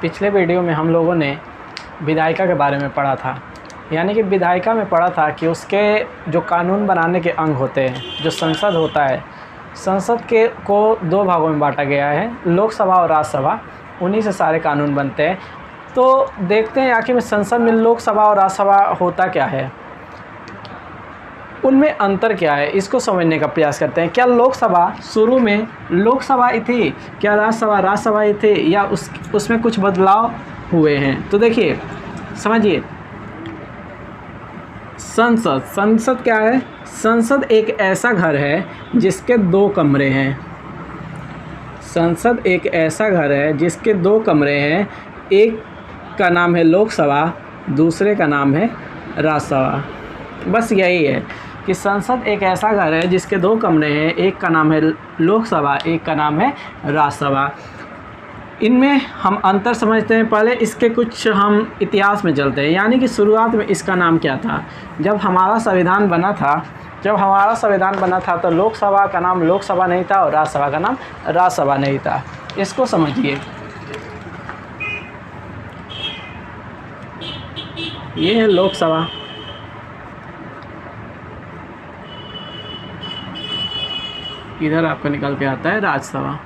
पिछले वीडियो में हम लोगों ने विधायिका के बारे में पढ़ा था, यानी कि विधायिका में पढ़ा था कि उसके जो कानून बनाने के अंग होते हैं, जो संसद होता है, संसद के को दो भागों में बांटा गया है, लोकसभा और राज्यसभा। उन्हीं से सारे कानून बनते हैं। तो देखते हैं आखिर में संसद में लोकसभा और राज्यसभा होता क्या है, उनमें अंतर क्या है, इसको समझने का प्रयास करते हैं। क्या लोकसभा शुरू में लोकसभा ही थी, क्या राज्यसभा ही थी, या उसमें कुछ बदलाव हुए हैं? तो देखिए, समझिए, संसद क्या है? संसद एक ऐसा घर है जिसके दो कमरे हैं। संसद एक ऐसा घर है जिसके दो कमरे हैं। एक का नाम है लोकसभा, दूसरे का नाम है राज्यसभा। बस यही है कि संसद एक ऐसा घर है जिसके दो कमरे हैं, एक का नाम है लोकसभा, एक का नाम है राज्यसभा। इनमें हम अंतर समझते हैं। पहले इसके कुछ हम इतिहास में चलते हैं, यानी कि शुरुआत में इसका नाम क्या था। जब हमारा संविधान बना था तो लोकसभा का नाम लोकसभा नहीं था और राज्यसभा का नाम राज्यसभा नहीं था। इसको समझिए। ये है लोकसभा, इधर आपको निकल के आता है राज्यसभा।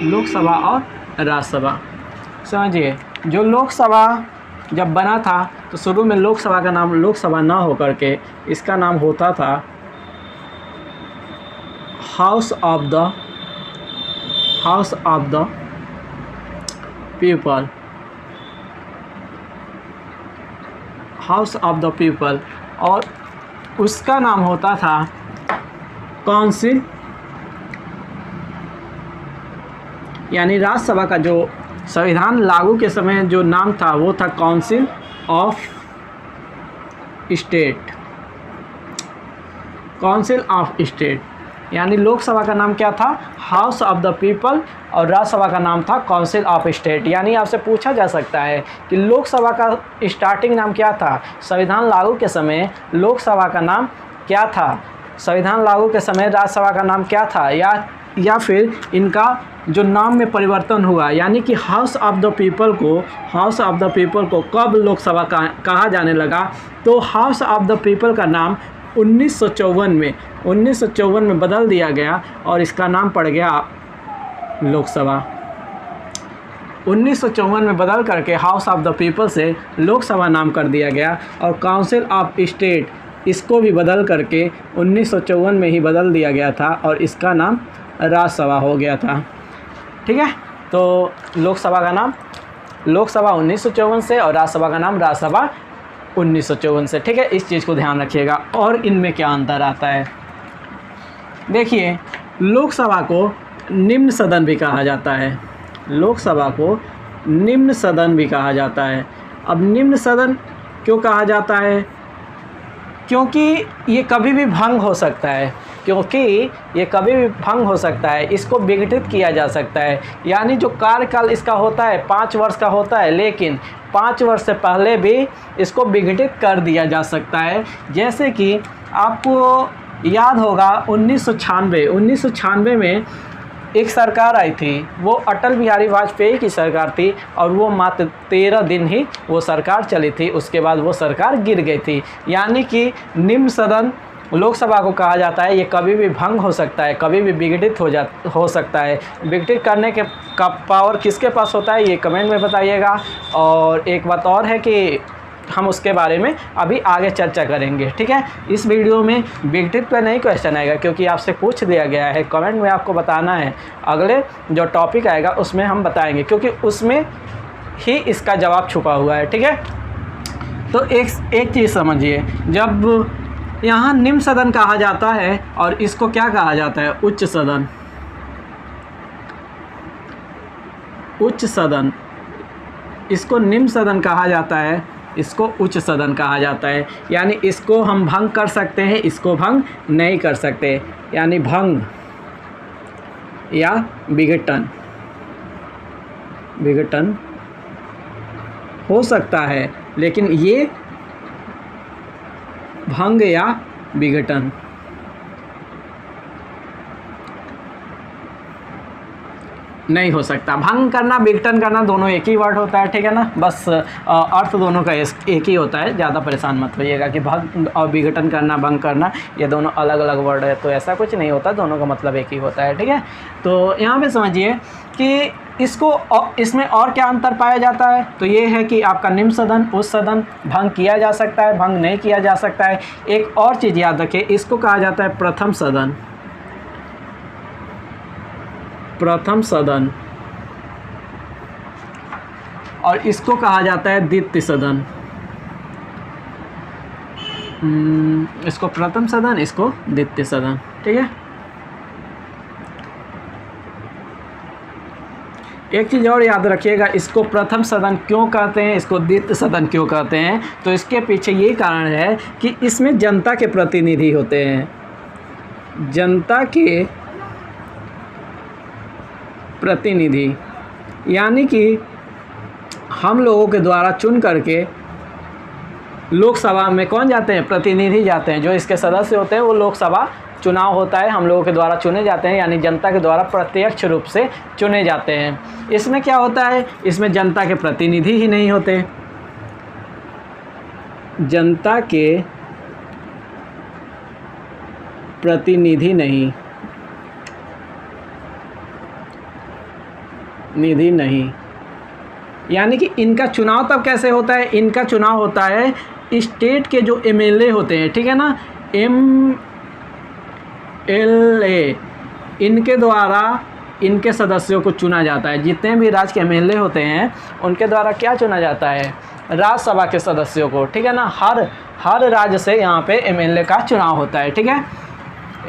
लोकसभा और राज्यसभा समझिए। जो लोकसभा जब बना था तो शुरू में लोकसभा का नाम लोकसभा ना होकर के इसका नाम होता था house of the people. House of the people, और उसका नाम होता था काउंसिल, यानी राज्यसभा का जो संविधान लागू के समय जो नाम था वो था council of state. Council of state, यानी लोकसभा का नाम क्या था? हाउस ऑफ द पीपल, और राज्यसभा का नाम था काउंसिल ऑफ स्टेट। यानी आपसे पूछा जा सकता है कि लोकसभा का स्टार्टिंग नाम क्या था? संविधान लागू के समय लोकसभा का नाम क्या था? संविधान लागू के समय राज्यसभा का नाम क्या था? या फिर इनका जो नाम में परिवर्तन हुआ, यानी कि हाउस ऑफ द पीपल को कब लोकसभा कहा जाने लगा? तो हाउस ऑफ द पीपल का नाम 1954 में बदल दिया गया और इसका नाम पड़ गया लोकसभा। 1954 में बदल करके हाउस ऑफ द पीपल से लोकसभा नाम कर दिया गया, और काउंसिल ऑफ स्टेट इसको भी बदल करके 1954 में ही बदल दिया गया था और इसका नाम राज्यसभा हो गया था। ठीक है, तो लोकसभा का नाम लोकसभा 1954 से और राज्यसभा का नाम राज्यसभा 1954 से। ठीक है, इस चीज़ को ध्यान रखिएगा। और इनमें क्या अंतर आता है? देखिए, लोकसभा को निम्न सदन भी कहा जाता है। लोकसभा को निम्न सदन भी कहा जाता है। अब निम्न सदन क्यों कहा जाता है? क्योंकि ये कभी भी भंग हो सकता है, इसको विघटित किया जा सकता है। यानी जो कार्यकाल इसका होता है 5 वर्ष का होता है, लेकिन 5 वर्ष से पहले भी इसको विघटित कर दिया जा सकता है। जैसे कि आपको याद होगा 1996 में एक सरकार आई थी, वो अटल बिहारी वाजपेयी की सरकार थी, और वो मात्र 13 दिन ही वो सरकार चली थी, उसके बाद वो सरकार गिर गई थी। यानी कि निम्न सदन लोकसभा को कहा जाता है। ये कभी भी भंग हो सकता है, कभी भी विघटित हो सकता है। विघटित करने का पावर किसके पास होता है, ये कमेंट में बताइएगा। और एक बात और है कि हम उसके बारे में अभी आगे चर्चा करेंगे। ठीक है, इस वीडियो में विघटित पे नहीं क्वेश्चन आएगा, क्योंकि आपसे पूछ दिया गया है। कमेंट में आपको बताना है, अगले जो टॉपिक आएगा उसमें हम बताएंगे, क्योंकि उसमें ही इसका जवाब छुपा हुआ है। ठीक है, तो एक चीज़ समझिए, जब यहाँ निम्न सदन कहा जाता है और इसको क्या कहा जाता है? उच्च सदन। उच्च सदन, इसको निम्न सदन कहा जाता है, इसको उच्च सदन कहा जाता है। यानी इसको हम भंग कर सकते हैं, इसको भंग नहीं कर सकते। यानी भंग या विघटन हो सकता है, लेकिन ये भंग या विघटन नहीं हो सकता। भंग करना, विघटन करना दोनों एक ही वर्ड होता है, ठीक है ना, बस अर्थ दोनों का एक ही होता है, ज़्यादा परेशान मत होइएगा कि भंग और विघटन करना, भंग करना ये दोनों अलग अलग वर्ड है, तो ऐसा कुछ नहीं होता, दोनों का मतलब एक ही होता है, ठीक है। तो यहाँ पे समझिए कि इसमें और क्या अंतर पाया जाता है, तो ये है कि आपका निम्न सदन, उच्च सदन भंग किया जा सकता है, भंग नहीं किया जा सकता है। एक और चीज़ याद रखिए, इसको कहा जाता है प्रथम सदन, प्रथम सदन, और इसको कहा जाता है द्वितीय सदन। इसको प्रथम सदन, इसको द्वितीय सदन, ठीक है। एक चीज़ और याद रखिएगा, इसको प्रथम सदन क्यों कहते हैं, इसको द्वितीय सदन क्यों कहते हैं, तो इसके पीछे ये कारण है कि इसमें जनता के प्रतिनिधि होते हैं, जनता के प्रतिनिधि, यानी कि हम लोगों के द्वारा चुन करके लोकसभा में कौन जाते हैं, प्रतिनिधि जाते हैं, जो इसके सदस्य होते हैं वो लोकसभा चुनाव होता है, हम लोगों के द्वारा चुने जाते हैं, यानी जनता के द्वारा प्रत्यक्ष रूप से चुने जाते हैं। इसमें क्या होता है, इसमें जनता के प्रतिनिधि ही नहीं होते, जनता के प्रतिनिधि नहीं, यानी कि इनका चुनाव तब कैसे होता है, इनका चुनाव होता है स्टेट के जो एमएलए होते हैं, ठीक है ना, एमएलए, इनके द्वारा इनके सदस्यों को चुना जाता है। जितने भी राज्य के एमएलए होते हैं उनके द्वारा क्या चुना जाता है, राज्यसभा के सदस्यों को, ठीक है ना। हर राज्य से यहाँ पे एमएलए का चुनाव होता है, ठीक है।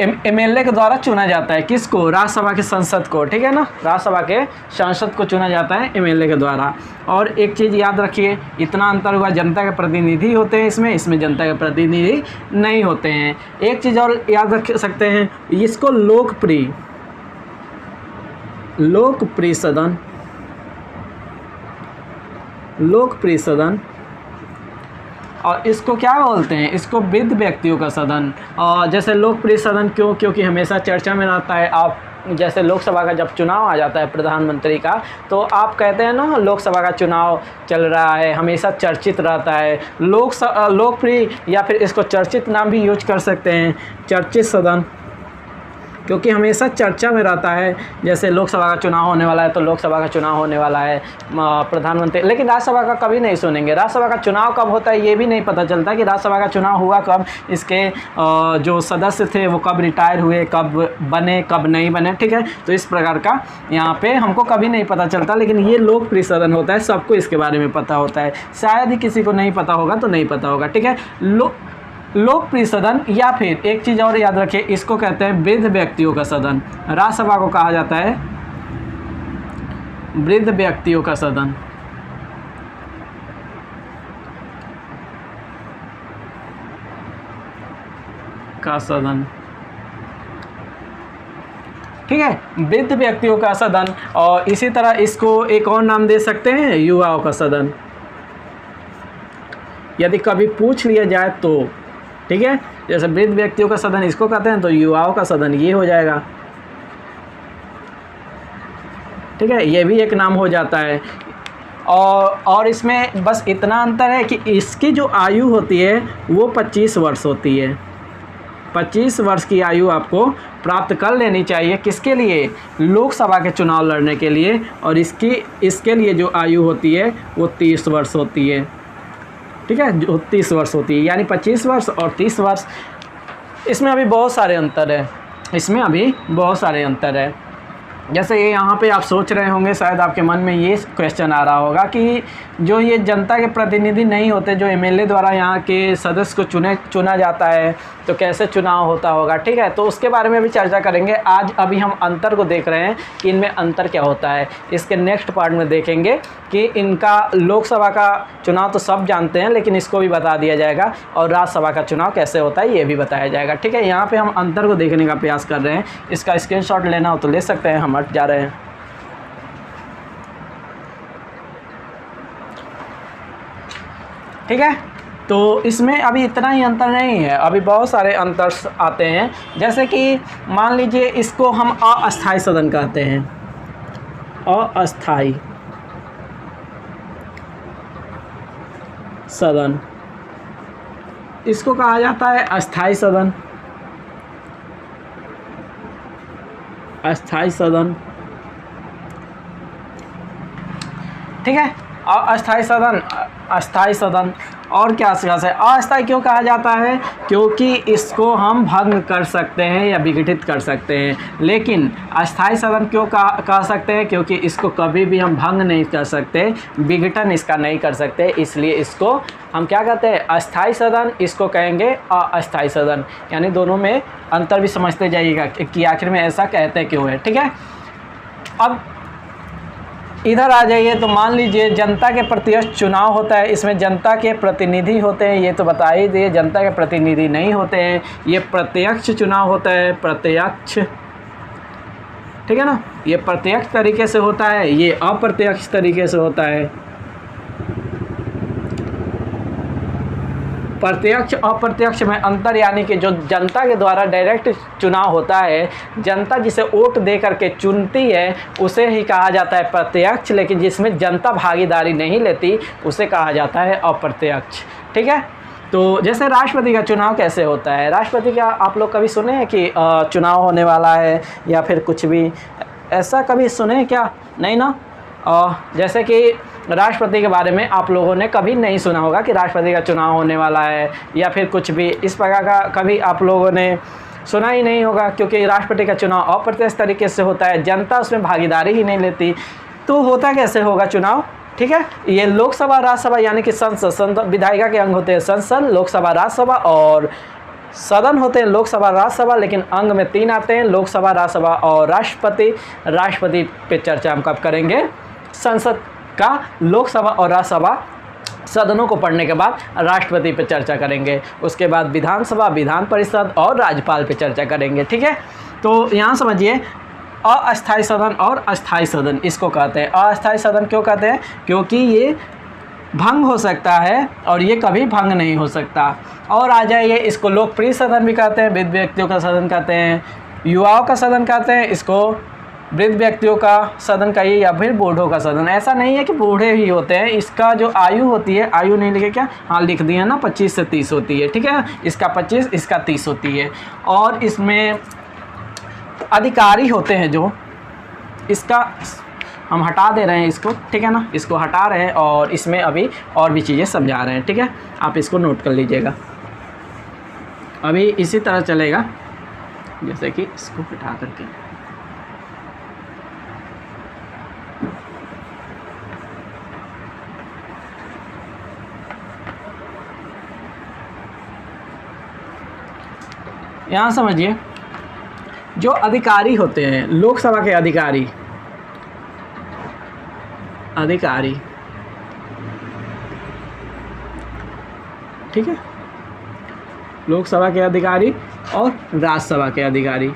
एमएलए के द्वारा चुना जाता है, किसको, राज्यसभा के संसद को, ठीक है ना, राज्यसभा के सांसद को चुना जाता है एमएलए के द्वारा। और एक चीज़ याद रखिए, इतना अंतर हुआ, जनता के प्रतिनिधि होते हैं इसमें जनता के प्रतिनिधि नहीं होते हैं। एक चीज़ और याद रख सकते हैं, इसको लोकप्रिय सदन, और इसको क्या बोलते हैं, इसको वृद्ध व्यक्तियों का सदन। और जैसे लोकप्रिय सदन क्यों, क्योंकि हमेशा चर्चा में रहता है। आप जैसे लोकसभा का जब चुनाव आ जाता है प्रधानमंत्री का, तो आप कहते हैं ना लोकसभा का चुनाव चल रहा है, हमेशा चर्चित रहता है। लोकप्रिय या फिर इसको चर्चित नाम भी यूज कर सकते हैं, चर्चित सदन, क्योंकि हमेशा चर्चा में रहता है। जैसे लोकसभा का चुनाव होने वाला है तो लोकसभा का चुनाव होने वाला है, प्रधानमंत्री, लेकिन राज्यसभा का कभी नहीं सुनेंगे। राज्यसभा का चुनाव कब होता है ये भी नहीं पता चलता कि राज्यसभा का चुनाव हुआ कब, इसके जो सदस्य थे वो कब रिटायर हुए, कब बने, कब नहीं बने, ठीक है। तो इस प्रकार का यहाँ पे हमको कभी नहीं पता चलता, लेकिन ये लोकप्रिय सदन होता है, सबको इसके बारे में पता होता है। शायद ही किसी को नहीं पता होगा तो नहीं पता होगा, ठीक है। लोकप्रिय सदन, या फिर एक चीज़ और याद रखिए, इसको कहते हैं वृद्ध व्यक्तियों का सदन। राज्यसभा को कहा जाता है वृद्ध व्यक्तियों का सदन। ठीक है, वृद्ध व्यक्तियों का सदन। और इसी तरह इसको एक और नाम दे सकते हैं, युवाओं का सदन, यदि कभी पूछ लिया जाए तो, ठीक है। जैसे वृद्ध व्यक्तियों का सदन इसको कहते हैं, तो युवाओं का सदन ये हो जाएगा, ठीक है, ये भी एक नाम हो जाता है। और इसमें बस इतना अंतर है कि इसकी जो आयु होती है वो 25 वर्ष होती है। 25 वर्ष की आयु आपको प्राप्त कर लेनी चाहिए, किसके लिए, लोकसभा के चुनाव लड़ने के लिए। और इसके लिए जो आयु होती है वो 30 वर्ष होती है, ठीक है, जो 30 वर्ष होती है, यानी 25 वर्ष और 30 वर्ष। इसमें अभी बहुत सारे अंतर है, जैसे ये यहाँ पे आप सोच रहे होंगे, शायद आपके मन में ये क्वेश्चन आ रहा होगा कि जो ये जनता के प्रतिनिधि नहीं होते, जो एमएलए द्वारा यहाँ के सदस्य को चुना जाता है, तो कैसे चुनाव होता होगा, ठीक है। तो उसके बारे में भी चर्चा करेंगे। अभी हम अंतर को देख रहे हैं कि इनमें अंतर क्या होता है। इसके नेक्स्ट पार्ट में देखेंगे कि इनका लोकसभा का चुनाव तो सब जानते हैं, लेकिन इसको भी बता दिया जाएगा, और राज्यसभा का चुनाव कैसे होता है ये भी बताया जाएगा, ठीक है। यहाँ पर हम अंतर को देखने का प्रयास कर रहे हैं। इसका स्क्रीनशॉट लेना हो तो ले सकते हैं, हम हट जा रहे हैं। ठीक है, तो इसमें अभी इतना ही अंतर नहीं है, अभी बहुत सारे अंतर आते हैं। जैसे कि मान लीजिए इसको हम अस्थायी सदन कहते हैं, अस्थाई सदन, इसको कहा जाता है अस्थाई सदन। अस्थाई सदन, ठीक है। और अस्थाई सदन, अस्थाई सदन और क्या खास है? अस्थाई क्यों कहा जाता है? क्योंकि इसको हम भंग कर सकते हैं या विघटित कर सकते हैं। लेकिन अस्थाई सदन क्यों कह सकते हैं? क्योंकि इसको कभी भी हम भंग नहीं कर सकते, विघटन इसका नहीं कर सकते, इसलिए इसको हम क्या कहते हैं? अस्थाई सदन। इसको कहेंगे अस्थाई सदन। यानी दोनों में अंतर भी समझते जाइएगा कि आखिर में ऐसा कहते क्यों है, ठीक है। अब इधर आ जाइए तो मान लीजिए जनता के प्रत्यक्ष चुनाव होता है, इसमें जनता के प्रतिनिधि होते हैं, ये तो बता ही दिए। जनता के प्रतिनिधि नहीं होते हैं, ये प्रत्यक्ष चुनाव होता है, प्रत्यक्ष, ठीक है ना। ये प्रत्यक्ष तरीके से होता है, ये अप्रत्यक्ष तरीके से होता है। प्रत्यक्ष अप्रत्यक्ष में अंतर, यानी कि जो जनता के द्वारा डायरेक्ट चुनाव होता है, जनता जिसे वोट दे करके चुनती है, उसे ही कहा जाता है प्रत्यक्ष। लेकिन जिसमें जनता भागीदारी नहीं लेती, उसे कहा जाता है अप्रत्यक्ष, ठीक है। तो जैसे राष्ट्रपति का चुनाव कैसे होता है? राष्ट्रपति का आप लोग कभी सुने हैं कि चुनाव होने वाला है या फिर कुछ भी ऐसा कभी सुने हैं क्या? नहीं ना। जैसे कि राष्ट्रपति के बारे में आप लोगों ने कभी नहीं सुना होगा कि राष्ट्रपति का चुनाव होने वाला है या फिर कुछ भी इस प्रकार का कभी आप लोगों ने सुना ही नहीं होगा, क्योंकि राष्ट्रपति का चुनाव अप्रत्यक्ष तरीके से होता है, जनता उसमें भागीदारी ही नहीं लेती। तो होता कैसे होगा चुनाव, ठीक है। ये लोकसभा राज्यसभा यानी कि संसद विधायिका के अंग होते हैं संसद, लोकसभा राज्यसभा, और सदन होते हैं लोकसभा राज्यसभा। लेकिन अंग में 3 आते हैं, लोकसभा राज्यसभा और राष्ट्रपति। राष्ट्रपति पे चर्चा हम कब करेंगे? संसद का लोकसभा और राज्यसभा सदनों को पढ़ने के बाद राष्ट्रपति पे चर्चा करेंगे। उसके बाद विधानसभा, विधान परिषद और राज्यपाल पे चर्चा करेंगे, ठीक है। तो यहाँ समझिए अस्थाई सदन और अस्थाई सदन इसको कहते हैं। अस्थाई सदन क्यों कहते हैं? क्योंकि ये भंग हो सकता है और ये कभी भंग नहीं हो सकता। और आ जाइए, इसको लोकप्रिय सदन भी कहते हैं, वृद्ध व्यक्तियों का सदन कहते हैं, युवाओं का सदन कहते हैं, इसको वृद्ध व्यक्तियों का सदन कहिए या फिर बूढ़ों का सदन। ऐसा नहीं है कि बूढ़े ही होते हैं, इसका जो आयु होती है, आयु नहीं लिखे क्या? हाँ लिख दिया ना, 25 से 30 होती है, ठीक है। इसका 25, इसका 30 होती है। और इसमें अधिकारी होते हैं जो, इसका हम हटा दे रहे हैं इसको, ठीक है ना, इसको हटा रहे हैं और इसमें अभी और भी चीज़ें समझा रहे हैं, ठीक है। आप इसको नोट कर लीजिएगा, अभी इसी तरह चलेगा जैसे कि इसको हटा करके। यहाँ समझिए, जो अधिकारी होते हैं, लोकसभा के अधिकारी, ठीक है, लोकसभा के अधिकारी और राज्यसभा के अधिकारी।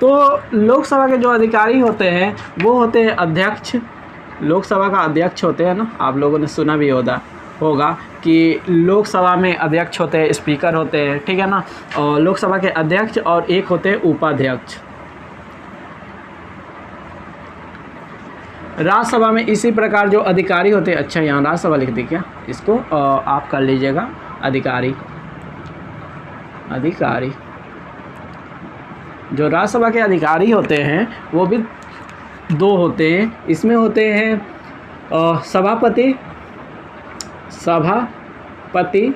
तो लोकसभा के जो अधिकारी होते हैं वो होते हैं अध्यक्ष। लोकसभा का अध्यक्ष होते हैं ना, आप लोगों ने सुना भी होगा कि लोकसभा में अध्यक्ष होते हैं, स्पीकर होते हैं, ठीक है ना। और लोकसभा के अध्यक्ष और एक होते हैं उपाध्यक्ष। राज्यसभा में इसी प्रकार जो अधिकारी होते हैं, अच्छा यहाँ राज्यसभा लिख दी क्या, इसको आप कर लीजिएगा अधिकारी। जो राज्यसभा के अधिकारी होते हैं वो भी 2 होते हैं। इसमें होते हैं सभापति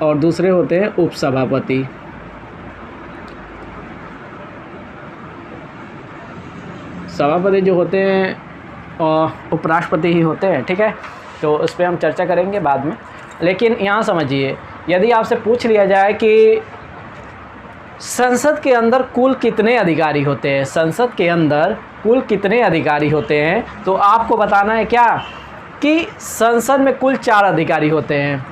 और दूसरे होते हैं उपसभापति। सभापति जो होते हैं उपराष्ट्रपति ही होते हैं, ठीक है। तो उस पर हम चर्चा करेंगे बाद में। लेकिन यहाँ समझिए, यदि आपसे पूछ लिया जाए कि संसद के अंदर कुल कितने अधिकारी होते हैं, संसद के अंदर कुल कितने अधिकारी होते हैं, तो आपको बताना है क्या कि संसद में कुल 4 अधिकारी होते हैं,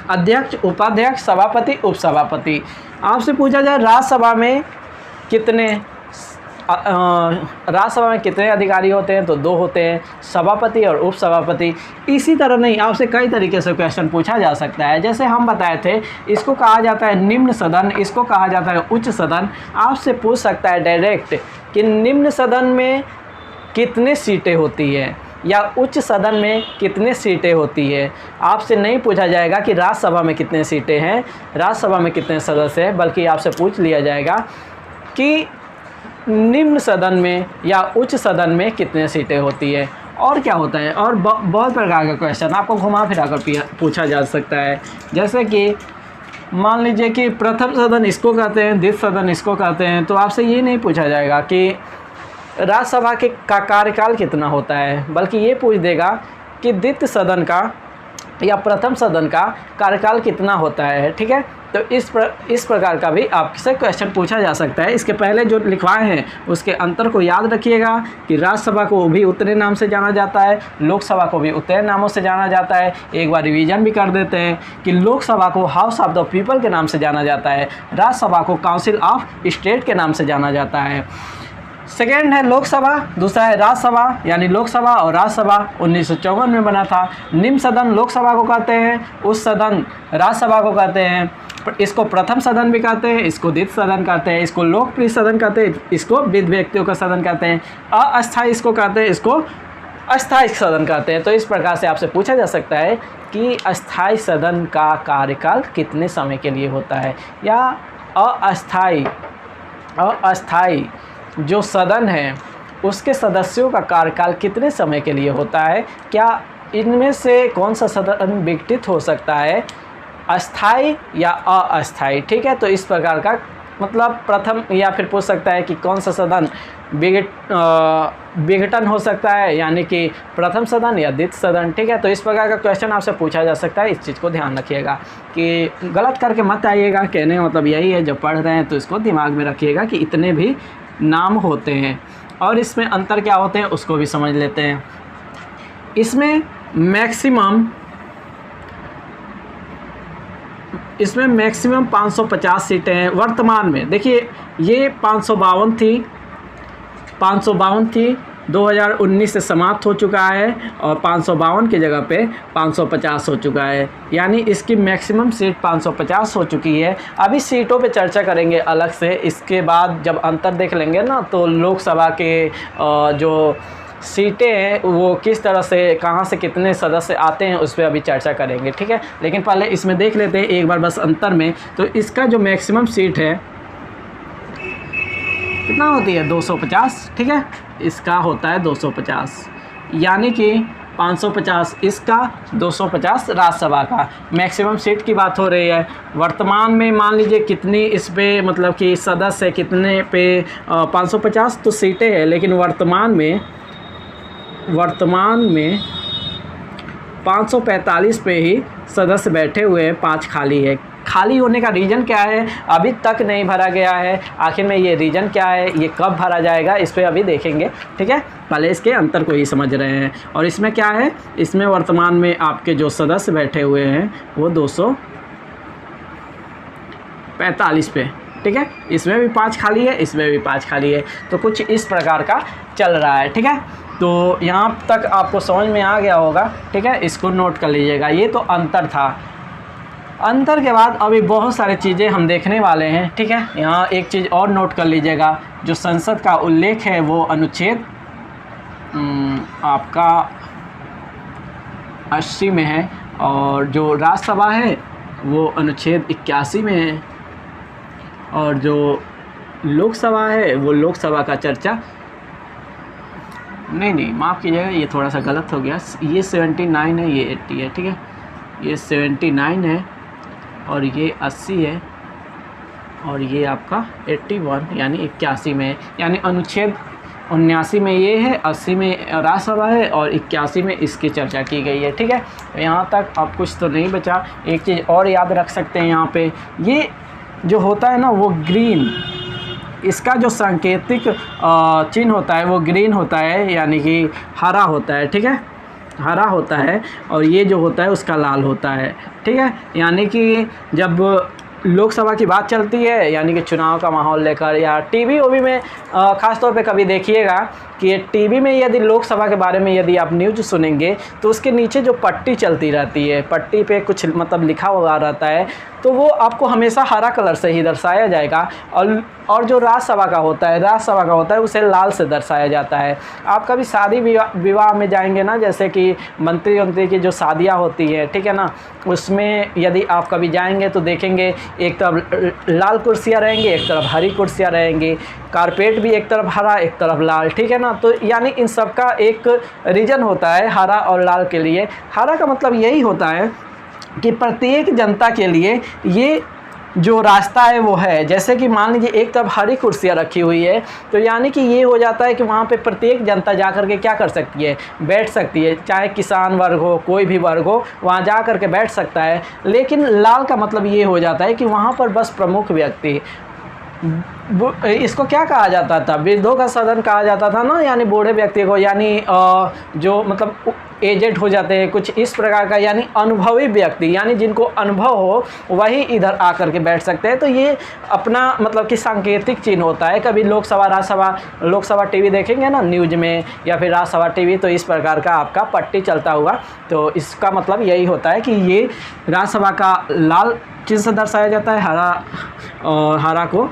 अध्यक्ष, उपाध्यक्ष, सभापति, उपसभापति। आपसे पूछा जाए राज्यसभा में कितने राज्यसभा में कितने अधिकारी होते हैं, तो 2 होते हैं, सभापति और उपसभापति। इसी तरह नहीं, आपसे कई तरीके से क्वेश्चन पूछा जा सकता है। जैसे हम बताए थे, इसको कहा जाता है निम्न सदन, इसको कहा जाता है उच्च सदन। आपसे पूछ सकता है डायरेक्ट कि निम्न सदन में कितने सीटें होती है या उच्च सदन में कितने सीटें होती है। आपसे नहीं पूछा जाएगा कि राज्यसभा में कितने सीटें हैं, राज्यसभा में कितने सदस्य हैं, बल्कि आपसे पूछ लिया जाएगा कि निम्न सदन में या उच्च सदन में कितने सीटें होती है। और क्या होता है, और बहुत प्रकार का क्वेश्चन आपको घुमा फिरा कर पूछा जा सकता है। जैसे कि मान लीजिए कि प्रथम सदन इसको कहते हैं, द्वितीय सदन इसको कहते हैं, तो आपसे ये नहीं पूछा जाएगा कि राज्यसभा के का कार्यकाल कितना होता है, बल्कि ये पूछ देगा कि द्वितीय सदन का या प्रथम सदन का कार्यकाल कितना होता है। ठीक है, तो इस प्रकार का भी आपसे क्वेश्चन पूछा जा सकता है। इसके पहले जो लिखवाए हैं उसके अंतर को याद रखिएगा कि राज्यसभा को भी उतने नाम से जाना जाता है, लोकसभा को भी उतने नामों से जाना जाता है। एक बार रिवीजन भी कर देते हैं कि लोकसभा को हाउस ऑफ द पीपल के नाम से जाना जाता है, राज्यसभा को काउंसिल ऑफ स्टेट के नाम से जाना जाता है। सेकेंड है लोकसभा, दूसरा है राज्यसभा, यानी लोकसभा और राज्यसभा 1954 में बना था। निम्न सदन लोकसभा को कहते हैं, उच्च सदन राज्यसभा को कहते हैं। इसको प्रथम सदन भी कहते हैं, इसको द्वितीय सदन कहते हैं, इसको लोकप्रिय सदन कहते हैं, इसको विविध व्यक्तियों का सदन कहते हैं, अस्थायी इसको कहते हैं, इसको अस्थायी सदन कहते हैं। तो इस प्रकार से आपसे पूछा जा सकता है कि अस्थायी सदन का कार्यकाल कितने समय के लिए होता है, या अस्थायी जो सदन है उसके सदस्यों का कार्यकाल कितने समय के लिए होता है, क्या इनमें से कौन सा सदन विघटित हो सकता है, अस्थाई या अस्थाई। ठीक है, तो इस प्रकार का मतलब प्रथम, या फिर पूछ सकता है कि कौन सा सदन विघटन हो सकता है, यानी कि प्रथम सदन या द्वितीय सदन। ठीक है, तो इस प्रकार का क्वेश्चन आपसे पूछा जा सकता है। इस चीज़ को ध्यान रखिएगा कि गलत करके मत आइएगा। कहने का मतलब यही है, जब पढ़ रहे हैं तो इसको दिमाग में रखिएगा कि इतने भी नाम होते हैं और इसमें अंतर क्या होते हैं उसको भी समझ लेते हैं। इसमें मैक्सिमम 550 सीटें हैं वर्तमान में। देखिए ये 552 थी 2019 से समाप्त हो चुका है और 552 की जगह पे 550 हो चुका है, यानी इसकी मैक्सिमम सीट 550 हो चुकी है। अभी सीटों पे चर्चा करेंगे अलग से, इसके बाद जब अंतर देख लेंगे ना तो लोकसभा के जो सीटें हैं वो किस तरह से, कहाँ से कितने सदस्य आते हैं उस पर अभी चर्चा करेंगे। ठीक है, लेकिन पहले इसमें देख लेते हैं एक बार बस अंतर में। तो इसका जो मैक्सिमम सीट है कितना होती है, 250। ठीक है, इसका होता है 250, यानी कि 550 इसका, 250 राज्यसभा का। मैक्सिमम सीट की बात हो रही है। वर्तमान में मान लीजिए कितनी इस पे मतलब कि सदस्य कितने पे 550 तो सीटें हैं, लेकिन वर्तमान में 545 पे ही सदस्य बैठे हुए हैं, 5 खाली है। खाली होने का रीज़न क्या है, अभी तक नहीं भरा गया है। आखिर में ये रीज़न क्या है, ये कब भरा जाएगा, इस पे अभी देखेंगे। ठीक है, पहले इसके अंतर को ही समझ रहे हैं। और इसमें क्या है, इसमें वर्तमान में आपके जो सदस्य बैठे हुए हैं वो 245 पे। ठीक है, इसमें भी 5 खाली है, इसमें भी 5 खाली है। तो कुछ इस प्रकार का चल रहा है। ठीक है, तो यहाँ तक आपको समझ में आ गया होगा। ठीक है, इसको नोट कर लीजिएगा। ये तो अंतर था। अंतर के बाद अभी बहुत सारी चीज़ें हम देखने वाले हैं। ठीक है, यहाँ एक चीज़ और नोट कर लीजिएगा, जो संसद का उल्लेख है वो अनुच्छेद आपका 80 में है, और जो राज्यसभा है वो अनुच्छेद 81 में है, और जो लोकसभा है वो लोकसभा का चर्चा नहीं माफ़ कीजिएगा, ये थोड़ा सा गलत हो गया। ये 79 है, ये 80 है। ठीक है, ये 79 है और ये 80 है, और ये आपका 81 यानी 81 में है। यानी अनुच्छेद 79 में ये है, 80 में राज्यसभा है और 81 में इसकी चर्चा की गई है। ठीक है, तो यहाँ तक अब कुछ तो नहीं बचा। एक चीज़ और याद रख सकते हैं, यहाँ पे ये जो होता है ना वो ग्रीन, इसका जो सांकेतिक चिन्ह होता है वो ग्रीन होता है, यानी कि हरा होता है। ठीक है, हरा होता है, और ये जो होता है उसका लाल होता है। ठीक है, यानी कि जब लोकसभा की बात चलती है, यानी कि चुनाव का माहौल लेकर, या टीवी ओवी में ख़ास तौर पे कभी देखिएगा कि टीवी में यदि लोकसभा के बारे में यदि आप न्यूज़ सुनेंगे तो उसके नीचे जो पट्टी चलती रहती है, पट्टी पे कुछ मतलब लिखा हुआ रहता है, तो वो आपको हमेशा हरा कलर से ही दर्शाया जाएगा। और जो राज्यसभा का होता है उसे लाल से दर्शाया जाता है। आप कभी शादी विवाह में जाएंगे ना, जैसे कि मंत्री की जो शादियाँ होती है, ठीक है ना, उसमें यदि आप कभी जाएंगे तो देखेंगे एक तरफ लाल कुर्सियाँ रहेंगी, एक तरफ हरी कुर्सियाँ रहेंगी, कारपेट भी एक तरफ हरा एक तरफ लाल, ठीक है ना। तो यानी इन सब का एक रीज़न होता है हरा और लाल के लिए। हरा का मतलब यही होता है कि प्रत्येक जनता के लिए ये जो रास्ता है वो है। जैसे कि मान लीजिए एक तरफ हरी कुर्सियाँ रखी हुई है, तो यानी कि ये हो जाता है कि वहाँ पे प्रत्येक जनता जा कर के क्या कर सकती है, बैठ सकती है, चाहे किसान वर्ग हो, कोई भी वर्ग हो, वहाँ जा कर के बैठ सकता है। लेकिन लाल का मतलब ये हो जाता है कि वहाँ पर बस प्रमुख व्यक्ति, इसको क्या कहा जाता था, वृद्धों का सदन कहा जाता था ना, यानी बूढ़े व्यक्ति को, यानी जो मतलब एजेड हो जाते हैं कुछ इस प्रकार का, यानी अनुभवी व्यक्ति, यानी जिनको अनुभव हो वही इधर आकर के बैठ सकते हैं। तो ये अपना मतलब कि सांकेतिक चिन्ह होता है। कभी लोकसभा टीवी देखेंगे ना न्यूज़ में, या फिर राज्यसभा टीवी, तो इस प्रकार का आपका पट्टी चलता हुआ, तो इसका मतलब यही होता है कि ये राज्यसभा का लाल चिन्ह से दर्शाया जाता है, हरा को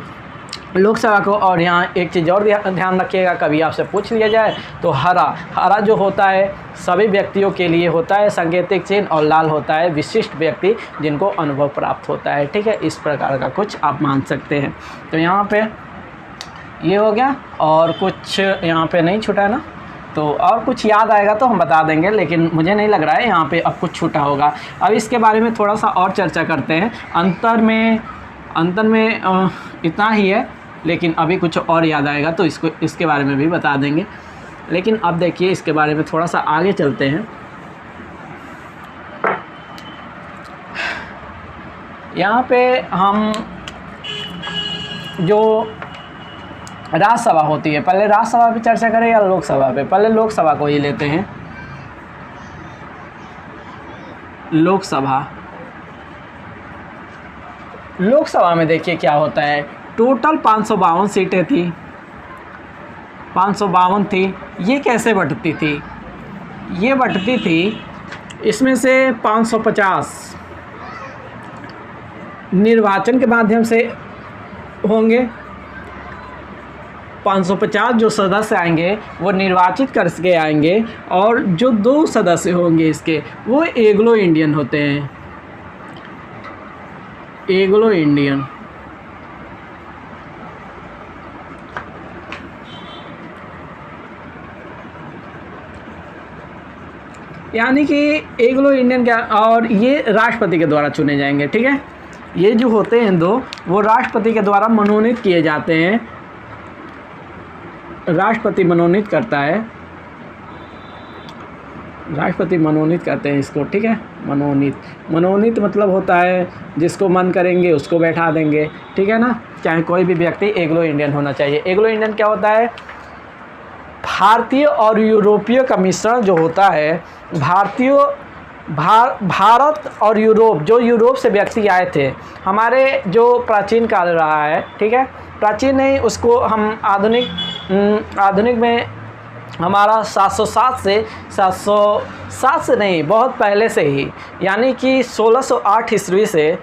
लोकसभा को। और यहाँ एक चीज़ और ध्यान रखिएगा, कभी आपसे पूछ लिया जाए तो हरा जो होता है सभी व्यक्तियों के लिए होता है सांकेतिक चिन्ह, और लाल होता है विशिष्ट व्यक्ति जिनको अनुभव प्राप्त होता है, ठीक है। इस प्रकार का कुछ आप मान सकते हैं। तो यहाँ पे ये हो गया, और कुछ यहाँ पे नहीं छूटा है ना, तो और कुछ याद आएगा तो हम बता देंगे, लेकिन मुझे नहीं लग रहा है यहाँ पे अब कुछ छूटा होगा। अब इसके बारे में थोड़ा सा और चर्चा करते हैं। अंतर में इतना ही है, लेकिन अभी कुछ और याद आएगा तो इसके बारे में भी बता देंगे। लेकिन अब देखिए इसके बारे में थोड़ा सा आगे चलते हैं। यहाँ पे हम जो राज्यसभा होती है, पहले राज्यसभा पे चर्चा करें या लोकसभा पे? पहले लोकसभा को ही लेते हैं। लोकसभा में देखिए क्या होता है, टोटल 552 सीटें थी, 552 थी। ये कैसे बंटती थी? ये बंटती थी, इसमें से 550 निर्वाचन के माध्यम से होंगे, 550 जो सदस्य आएंगे वो निर्वाचित करके आएंगे, और जो 2 सदस्य होंगे इसके वो एंग्लो इंडियन होते हैं, एंग्लो इंडियन। यानी कि एंग्लो इंडियन क्या, और ये राष्ट्रपति के द्वारा चुने जाएंगे, ठीक है। ये जो होते हैं 2, वो राष्ट्रपति के द्वारा मनोनीत किए जाते हैं, राष्ट्रपति मनोनीत करता है, राष्ट्रपति मनोनीत करते हैं इसको, ठीक है। मनोनीत मतलब होता है जिसको मन करेंगे उसको बैठा देंगे, ठीक है ना। चाहे कोई भी व्यक्ति एंग्लो इंडियन होना चाहिए। एंग्लो इंडियन क्या होता है? भारतीय और यूरोपीय का मिश्रण जो होता है। भारत और यूरोप, जो यूरोप से व्यक्ति आए थे, हमारे जो प्राचीन काल रहा है, ठीक है, प्राचीन नहीं, उसको हम आधुनिक में हमारा 707 से नहीं, बहुत पहले से ही, यानी कि 1608 ईस्वी से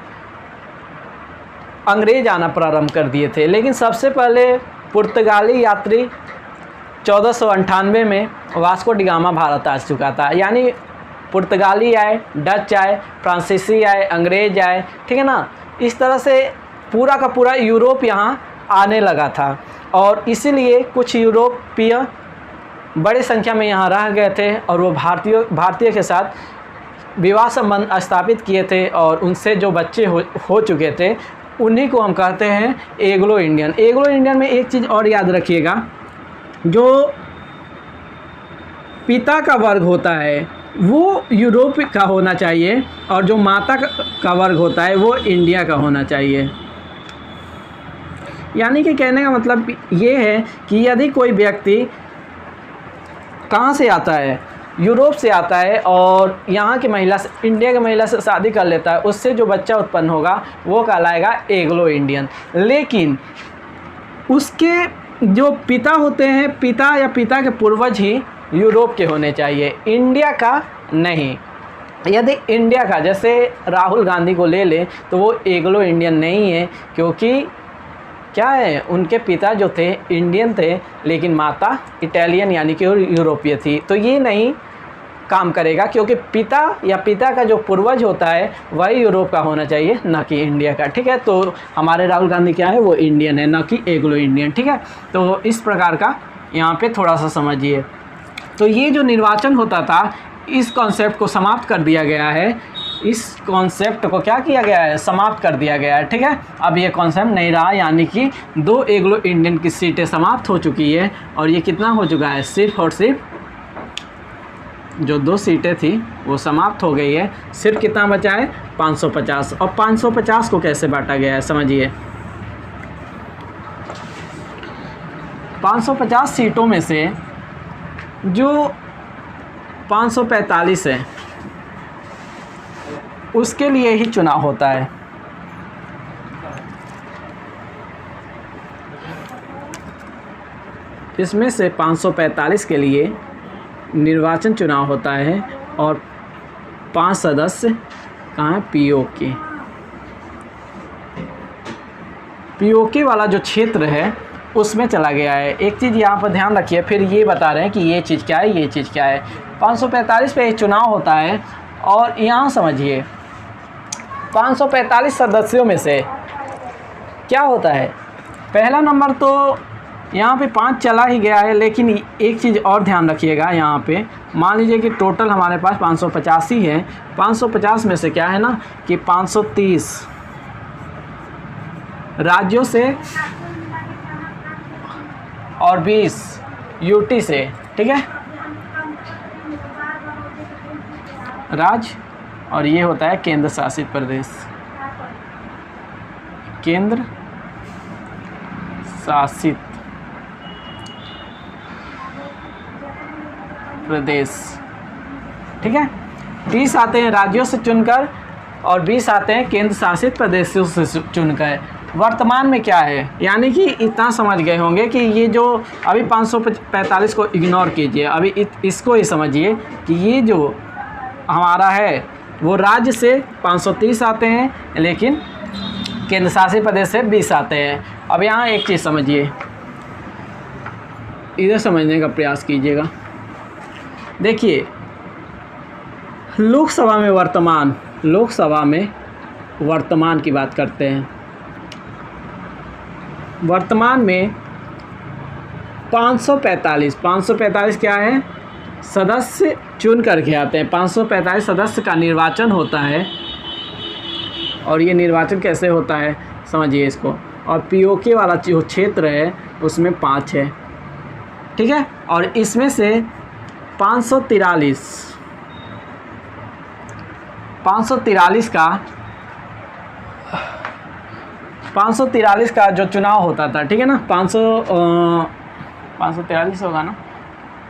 अंग्रेज आना प्रारंभ कर दिए थे। लेकिन सबसे पहले पुर्तगाली यात्री 1498 में वास्को डी गामा भारत आ चुका था। यानी पुर्तगाली आए, डच आए, फ्रांसीसी आए, अंग्रेज आए, ठीक है ना। इस तरह से पूरा का पूरा यूरोप यहाँ आने लगा था, और इसीलिए कुछ यूरोपीय बड़ी संख्या में यहाँ रह गए थे, और वो भारतीय के साथ विवाह संबंध स्थापित किए थे, और उनसे जो बच्चे हो चुके थे उन्हीं को हम कहते हैं एंग्लो इंडियन। एंग्लो इंडियन में एक चीज़ और याद रखिएगा, जो पिता का वर्ग होता है वो यूरोप का होना चाहिए, और जो माता का वर्ग होता है वो इंडिया का होना चाहिए। यानी कि कहने का मतलब ये है कि यदि कोई व्यक्ति कहाँ से आता है, यूरोप से आता है और यहाँ की महिला से, इंडिया की महिला से शादी कर लेता है, उससे जो बच्चा उत्पन्न होगा वो कहलाएगा एग्लो इंडियन। लेकिन उसके जो पिता होते हैं, पिता या पिता के पूर्वज ही यूरोप के होने चाहिए, इंडिया का नहीं। यदि इंडिया का, जैसे राहुल गांधी को ले लें, तो वो एग्लो इंडियन नहीं है, क्योंकि क्या है, उनके पिता जो थे इंडियन थे लेकिन माता इटालियन यानी कि यूरोपीय थी। तो ये नहीं काम करेगा, क्योंकि पिता या पिता का जो पूर्वज होता है वही यूरोप का होना चाहिए, ना कि इंडिया का। ठीक है, तो हमारे राहुल गांधी क्या है, वो इंडियन है, ना कि एग्लो इंडियन। ठीक है, तो इस प्रकार का यहाँ पे थोड़ा सा समझिए। तो ये जो निर्वाचन होता था, इस कॉन्सेप्ट को समाप्त कर दिया गया है, इस कॉन्सेप्ट को क्या किया गया है, समाप्त कर दिया गया है। ठीक है, अब ये कॉन्सेप्ट नहीं रहा, यानी कि 2 एग्लो इंडियन की सीटें समाप्त हो चुकी है। और ये कितना हो चुका है, सिर्फ और सिर्फ जो 2 सीटें थी वो समाप्त हो गई है। सिर्फ कितना बचा है, 550। और 550 को कैसे बांटा गया है, समझिए। 550 सीटों में से जो 545 है उसके लिए ही चुनाव होता है। इसमें से 545 के लिए निर्वाचन चुनाव होता है और 5 सदस्य कहाँ है, पीओके वाला जो क्षेत्र है उसमें चला गया है। एक चीज़ यहाँ पर ध्यान रखिए, फिर ये बता रहे हैं कि ये चीज़ क्या है, ये चीज़ क्या है। 545 पे चुनाव होता है और यहाँ समझिए 545 सदस्यों में से क्या होता है, पहला नंबर तो यहाँ पे 5 चला ही गया है। लेकिन एक चीज़ और ध्यान रखिएगा, यहाँ पे मान लीजिए कि टोटल हमारे पास 585 है। 550 में से क्या है ना कि 530 राज्यों से और 20 यूटी से। ठीक है, राज्य और ये होता है केंद्र शासित प्रदेश, केंद्र शासित प्रदेश। ठीक है, 30 आते हैं राज्यों से चुनकर और 20 आते हैं केंद्र शासित प्रदेशों से चुनकर। वर्तमान में क्या है, यानी कि इतना समझ गए होंगे कि ये जो अभी 545 को इग्नोर कीजिए, अभी इसको ही समझिए कि ये जो हमारा है वो राज्य से 530 आते हैं, लेकिन केंद्र शासित प्रदेश से 20 आते हैं। अब यहाँ एक चीज़ समझिए, इधर समझने का प्रयास कीजिएगा। देखिए, लोकसभा में वर्तमान की बात करते हैं। वर्तमान में 545 क्या है, सदस्य चुन करके आते हैं। 545 सदस्य का निर्वाचन होता है। और ये निर्वाचन कैसे होता है समझिए इसको। और पीओके वाला जो क्षेत्र है उसमें 5 है। ठीक है, और इसमें से 543 का जो चुनाव होता था, ठीक है ना, 543 होगा ना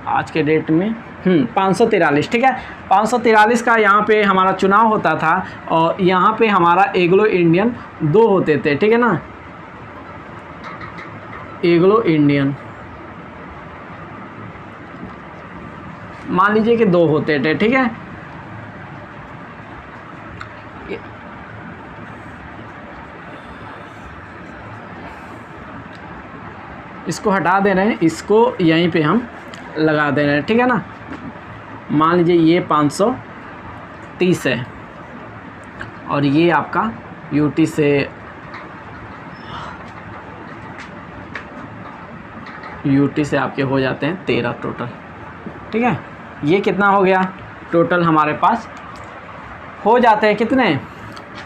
आज के डेट में, 543। ठीक है, 543 का यहाँ पे हमारा चुनाव होता था और यहाँ पे हमारा एग्लो इंडियन 2 होते थे। ठीक है ना, एग्लो इंडियन मान लीजिए कि 2 होते थे। ठीक है, इसको हटा दे रहे हैं, इसको यहीं पे हम लगा दे रहे हैं। ठीक है ना, मान लीजिए ये 530 है और ये आपका यूटी से आपके हो जाते हैं 13 टोटल। ठीक है, ये कितना हो गया टोटल हमारे पास हो जाते हैं कितने,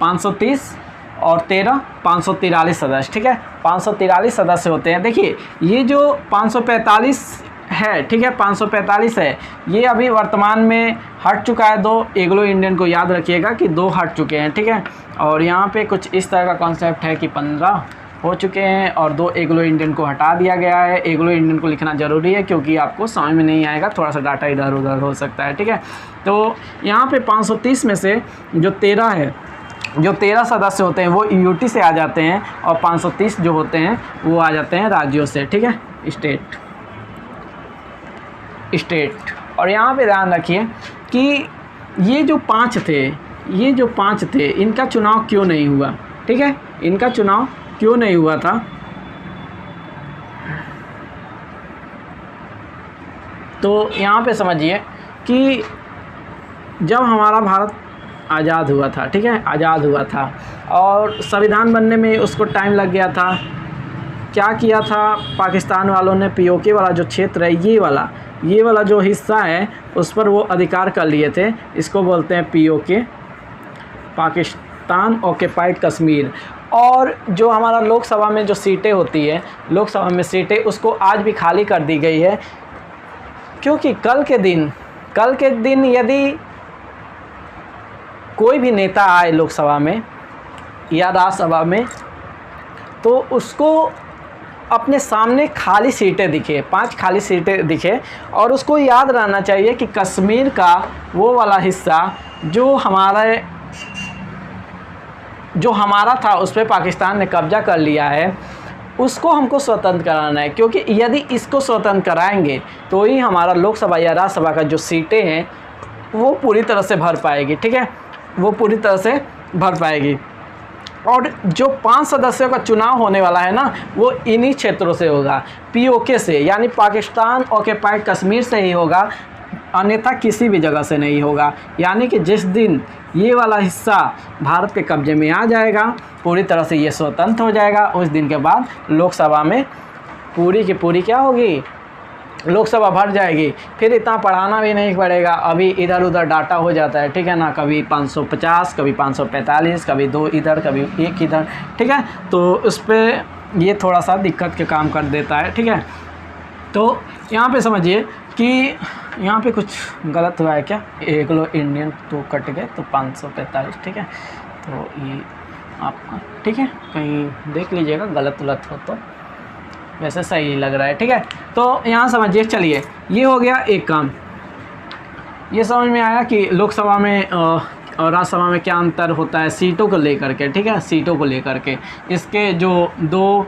530 और 13 543 सदस्य। ठीक है, 543 सदस्य होते हैं। देखिए ये जो 545 है, ठीक है, 545 है, ये अभी वर्तमान में हट चुका है 2। एग्लो इंडियन को याद रखिएगा कि 2 हट चुके हैं। ठीक है, और यहाँ पे कुछ इस तरह का कॉन्सेप्ट है कि 15 हो चुके हैं और 2 एंग्लो इंडियन को हटा दिया गया है। एंग्लो इंडियन को लिखना ज़रूरी है क्योंकि आपको समझ में नहीं आएगा, थोड़ा सा डाटा इधर उधर हो सकता है, ठीक है। तो यहाँ पे 530 में से जो 13 सदस्य होते हैं वो यूटी से आ जाते हैं और 530 जो होते हैं वो आ जाते हैं राज्यों से, ठीक है, स्टेट। और यहाँ पे ध्यान रखिए कि ये जो 5 थे इनका चुनाव क्यों नहीं हुआ, ठीक है, इनका चुनाव क्यों नहीं हुआ था। तो यहाँ पे समझिए कि जब हमारा भारत आज़ाद हुआ था, ठीक है, आज़ाद हुआ था और संविधान बनने में उसको टाइम लग गया था। क्या किया था पाकिस्तान वालों ने, पीओके वाला जो क्षेत्र है, ये वाला जो हिस्सा है उस पर वो अधिकार कर लिए थे। इसको बोलते हैं पीओके, पाकिस्तान ऑक्यूपाइड कश्मीर। और जो हमारा लोकसभा में जो सीटें होती है, लोकसभा में सीटें उसको आज भी खाली कर दी गई है क्योंकि कल के दिन यदि कोई भी नेता आए लोकसभा में या राज्यसभा में तो उसको अपने सामने खाली सीटें दिखे, 5 खाली सीटें दिखे और उसको याद रहना चाहिए कि कश्मीर का वो वाला हिस्सा जो हमारा था उस पर पाकिस्तान ने कब्जा कर लिया है, उसको हमको स्वतंत्र कराना है। क्योंकि यदि इसको स्वतंत्र कराएंगे तो ही हमारा लोकसभा या राज्यसभा का जो सीटें हैं वो पूरी तरह से भर पाएगी, ठीक है, वो पूरी तरह से भर पाएगी। और जो 5 सदस्यों का चुनाव होने वाला है ना, वो इन्हीं क्षेत्रों से होगा, पीओके से, यानी पाकिस्तान ऑक्यूपाइड कश्मीर से ही होगा, अन्यथा किसी भी जगह से नहीं होगा। यानी कि जिस दिन ये वाला हिस्सा भारत के कब्जे में आ जाएगा, पूरी तरह से ये स्वतंत्र हो जाएगा, उस दिन के बाद लोकसभा में पूरी की पूरी क्या होगी, लोकसभा भर जाएगी। फिर इतना पढ़ाना भी नहीं पड़ेगा, अभी इधर उधर डाटा हो जाता है, ठीक है ना, कभी 550, कभी 545, कभी 2 इधर, कभी 1 इधर, ठीक है। तो उस पर ये थोड़ा सा दिक्कत के काम कर देता है, ठीक है। तो यहाँ पे समझिए कि यहाँ पे कुछ गलत हुआ है क्या, एंग्लो इंडियन तो कट गए तो 545, ठीक है। तो ये आपका ठीक है, कहीं देख लीजिएगा गलत हो तो, वैसे सही लग रहा है, ठीक है। तो यहाँ समझिए, चलिए ये हो गया एक काम, ये समझ में आया कि लोकसभा में और राज्यसभा में क्या अंतर होता है सीटों को लेकर के, ठीक है, सीटों को लेकर के। इसके जो 2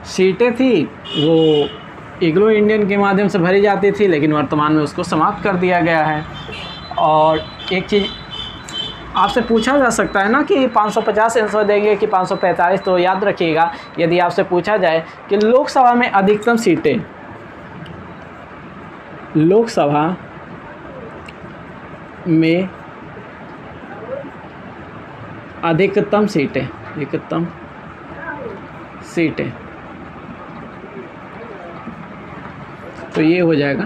सीटें थी वो एंग्लो इंडियन के माध्यम से भरी जाती थी, लेकिन वर्तमान में उसको समाप्त कर दिया गया है। और एक चीज़ आपसे पूछा जा सकता है ना कि 550 आंसर देंगे कि 545, तो याद रखिएगा यदि आपसे पूछा जाए कि लोकसभा में अधिकतम सीटें, लोकसभा में अधिकतम सीटें तो ये हो जाएगा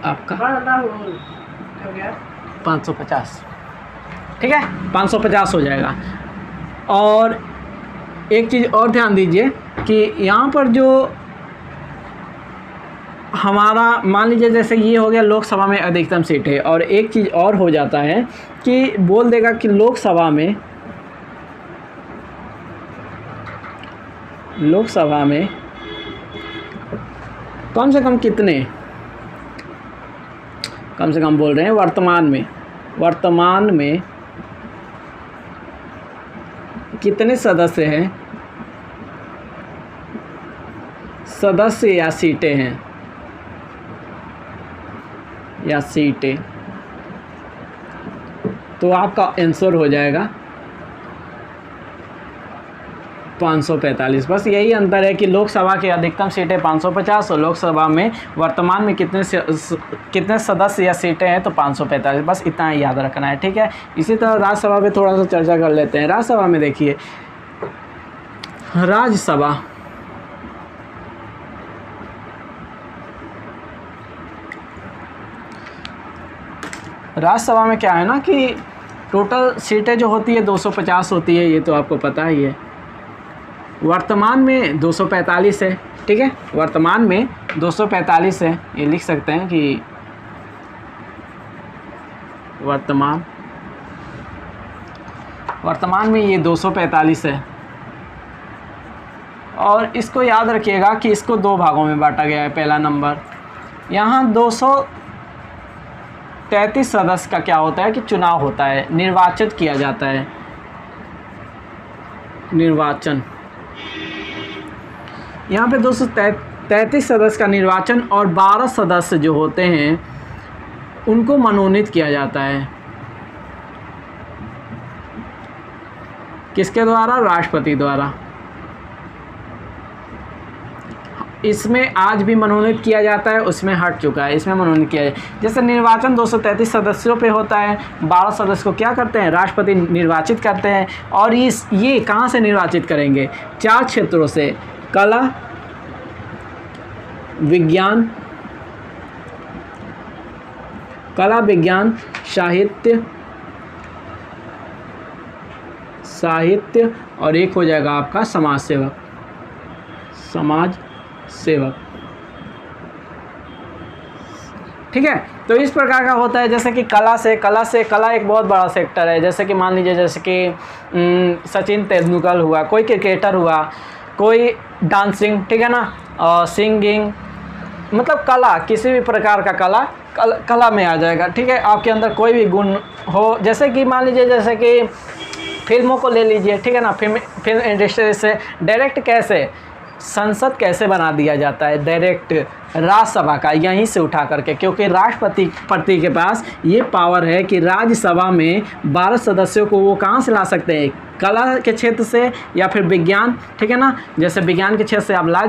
आपका 550, ठीक है, 550 हो जाएगा। और एक चीज़ और ध्यान दीजिए कि यहाँ पर जो हमारा मान लीजिए जैसे ये हो गया लोकसभा में अधिकतम सीटें, और एक चीज़ और हो जाता है कि बोल देगा कि लोकसभा में कम से कम कितने, कम से कम बोल रहे हैं वर्तमान में कितने सदस्य हैं, सदस्य या सीटें हैं, या सीटें, तो आपका आंसर हो जाएगा 545। बस यही अंतर है कि लोकसभा की अधिकतम सीटें 550 और लोकसभा में वर्तमान में कितने सदस्य या सीटें हैं तो 545, बस इतना ही याद रखना है, ठीक है। इसी तरह राज्यसभा में थोड़ा सा चर्चा कर लेते हैं। राज्यसभा में देखिए, राज्यसभा में क्या है ना कि टोटल सीटें जो होती है 250 होती है, ये तो आपको पता ही है। वर्तमान में 245 है, ठीक है, वर्तमान में 245 है, ये लिख सकते हैं कि वर्तमान में ये 245 है, और इसको याद रखिएगा कि इसको 2 भागों में बांटा गया है। पहला नंबर, यहाँ 233 सदस्य का क्या होता है कि चुनाव होता है, निर्वाचित किया जाता है, निर्वाचन। यहाँ पे 233 सदस्य का निर्वाचन और 12 सदस्य जो होते हैं उनको मनोनीत किया जाता है। किसके द्वारा? राष्ट्रपति द्वारा। इसमें आज भी मनोनीत किया जाता है, उसमें हट चुका है, इसमें मनोनीत किया जाए। जैसे निर्वाचन 233 सदस्यों पे होता है, 12 सदस्य को क्या करते हैं? राष्ट्रपति निर्वाचित करते हैं। और ये कहाँ से निर्वाचित करेंगे? 4 क्षेत्रों से, कला, विज्ञान, साहित्य और एक हो जाएगा आपका समाज सेवक। ठीक है, तो इस प्रकार का होता है। जैसे कि कला एक बहुत बड़ा सेक्टर है। जैसे कि मान लीजिए, जैसे कि सचिन तेंदुलकर हुआ, कोई क्रिकेटर हुआ, कोई डांसिंग, ठीक है ना, सिंगिंग, मतलब कला, किसी भी प्रकार का कला में आ जाएगा। ठीक है, आपके अंदर कोई भी गुण हो, जैसे कि मान लीजिए, जैसे कि फिल्मों को ले लीजिए, ठीक है ना, फिल्म इंडस्ट्री से डायरेक्ट कैसे संसद कैसे बना दिया जाता है, डायरेक्ट राज्यसभा का यहीं से उठा करके, क्योंकि राष्ट्रपति के पास ये पावर है कि राज्यसभा में 12 सदस्यों को वो कहाँ से ला सकते हैं? कला के क्षेत्र से या फिर विज्ञान, ठीक है ना। जैसे विज्ञान के क्षेत्र से आप ला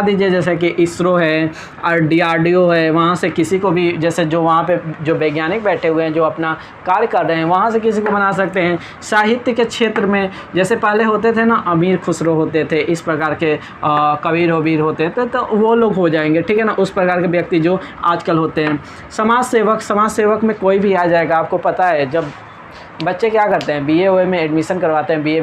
दीजिए, जैसे कि इसरो है और DRDO है, वहाँ से किसी को भी, जैसे जो वहाँ पे जो वैज्ञानिक बैठे हुए हैं जो अपना कार्य कर रहे हैं, वहाँ से किसी को बना सकते हैं। साहित्य के क्षेत्र में जैसे पहले होते थे ना, अमीर खुसरो होते थे, इस प्रकार के कबीर वबीर होते थे, तो वो लोग हो जाएंगे, ठीक है ना, उस प्रकार के व्यक्ति जो आजकल होते हैं। समाज सेवक में कोई भी आ जाएगा। आपको पता है, जब बच्चे क्या करते हैं, BA में एडमिशन करवाते हैं, BA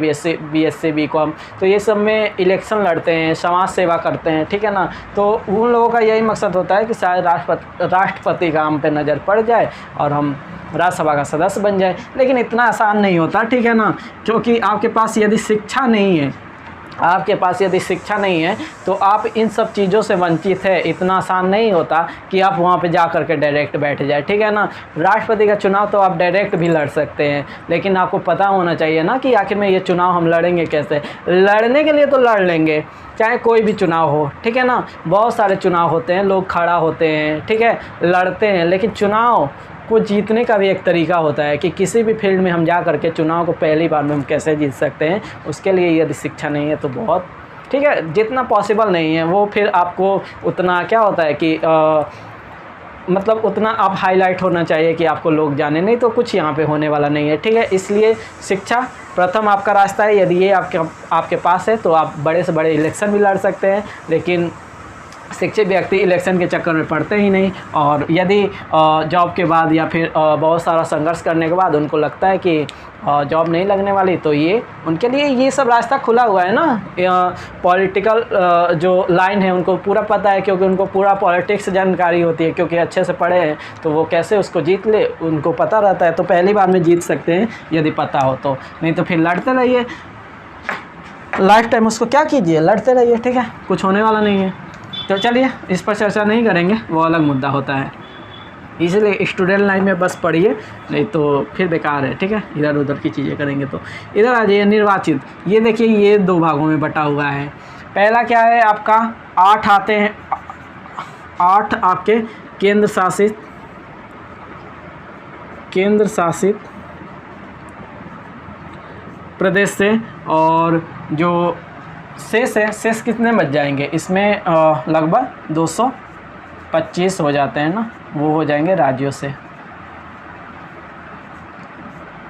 BSc BCom, तो ये सब में इलेक्शन लड़ते हैं, समाज सेवा करते हैं, ठीक है ना। तो उन लोगों का यही मकसद होता है कि शायद राष्ट्रपति का हम पे नज़र पड़ जाए और हम राज्यसभा का सदस्य बन जाए। लेकिन इतना आसान नहीं होता, ठीक है ना, क्योंकि आपके पास यदि शिक्षा नहीं है तो आप इन सब चीज़ों से वंचित है। इतना आसान नहीं होता कि आप वहाँ पे जा कर के डायरेक्ट बैठ जाए, ठीक है ना। राष्ट्रपति का चुनाव तो आप डायरेक्ट भी लड़ सकते हैं, लेकिन आपको पता होना चाहिए ना कि आखिर में ये चुनाव हम लड़ेंगे कैसे। लड़ने के लिए तो लड़ लेंगे, चाहे कोई भी चुनाव हो, ठीक है ना। बहुत सारे चुनाव होते हैं, लोग खड़ा होते हैं, ठीक है, लड़ते हैं, लेकिन चुनाव को जीतने का भी एक तरीका होता है कि किसी भी फील्ड में हम जा करके चुनाव को पहली बार में हम कैसे जीत सकते हैं। उसके लिए यदि शिक्षा नहीं है तो बहुत, ठीक है, जितना पॉसिबल नहीं है वो, फिर आपको उतना क्या होता है कि मतलब उतना आप हाईलाइट होना चाहिए कि आपको लोग जाने, नहीं तो कुछ यहाँ पे होने वाला नहीं है, ठीक है। इसलिए शिक्षा प्रथम आपका रास्ता है। यदि ये आपके पास है तो आप बड़े से बड़े इलेक्शन भी लड़ सकते हैं, लेकिन शिक्षित व्यक्ति इलेक्शन के चक्कर में पड़ते ही नहीं। और यदि जॉब के बाद या फिर बहुत सारा संघर्ष करने के बाद उनको लगता है कि जॉब नहीं लगने वाली, तो ये उनके लिए ये सब रास्ता खुला हुआ है ना। पॉलिटिकल जो लाइन है उनको पूरा पता है, क्योंकि उनको पूरा पॉलिटिक्स जानकारी होती है, क्योंकि अच्छे से पढ़े हैं, तो वो कैसे उसको जीत ले उनको पता रहता है। तो पहली बार में जीत सकते हैं यदि पता हो तो, नहीं तो फिर लड़ते रहिए लाइफ टाइम, उसको क्या कीजिए, लड़ते रहिए, ठीक है, कुछ होने वाला नहीं है। तो चलिए इस पर चर्चा नहीं करेंगे, वो अलग मुद्दा होता है। इसलिए स्टूडेंट लाइफ में बस पढ़िए, नहीं तो फिर बेकार है, ठीक है, इधर उधर की चीज़ें करेंगे। तो इधर आ जाइए, निर्वाचित। ये देखिए, ये 2 भागों में बटा हुआ है। पहला क्या है आपका, 8 आते हैं, 8 आपके केंद्र शासित प्रदेश से, और जो शेष कितने बच जाएंगे इसमें, लगभग 225 हो जाते हैं ना, वो हो जाएंगे राज्यों से,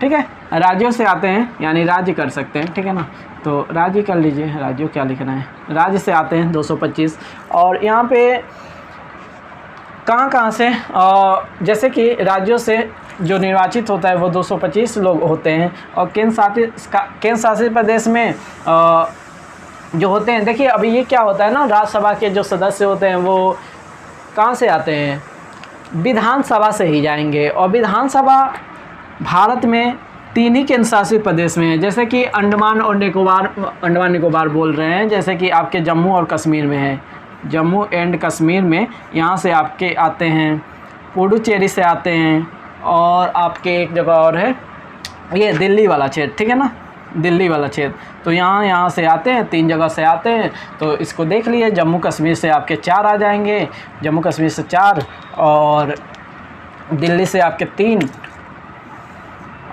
ठीक है। राज्यों से आते हैं यानी राज्य कर सकते हैं, ठीक है ना। तो राज्य कर लीजिए, राज्यों क्या लिखना है, राज्य से आते हैं 225। और यहाँ पे कहाँ से, जैसे कि राज्यों से जो निर्वाचित होता है वो 225 लोग होते हैं, और केंद्र शासित प्रदेश में जो होते हैं, देखिए अभी ये क्या होता है ना, राज्यसभा के जो सदस्य होते हैं वो कहाँ से आते हैं, विधानसभा से ही जाएंगे। और विधानसभा भारत में तीन ही केंद्र शासित प्रदेश में है, जैसे कि अंडमान और निकोबार बोल रहे हैं, जैसे कि आपके जम्मू और कश्मीर में है, जम्मू एंड कश्मीर में यहाँ से आपके आते हैं, पुडुचेरी से आते हैं, और आपके एक जगह और है ये दिल्ली वाला क्षेत्र, ठीक है ना, दिल्ली वाला क्षेत्र। तो यहाँ से आते हैं, 3 जगह से आते हैं। तो इसको देख लिए, जम्मू कश्मीर से आपके 4 आ जाएंगे, जम्मू कश्मीर से 4, और दिल्ली से आपके 3,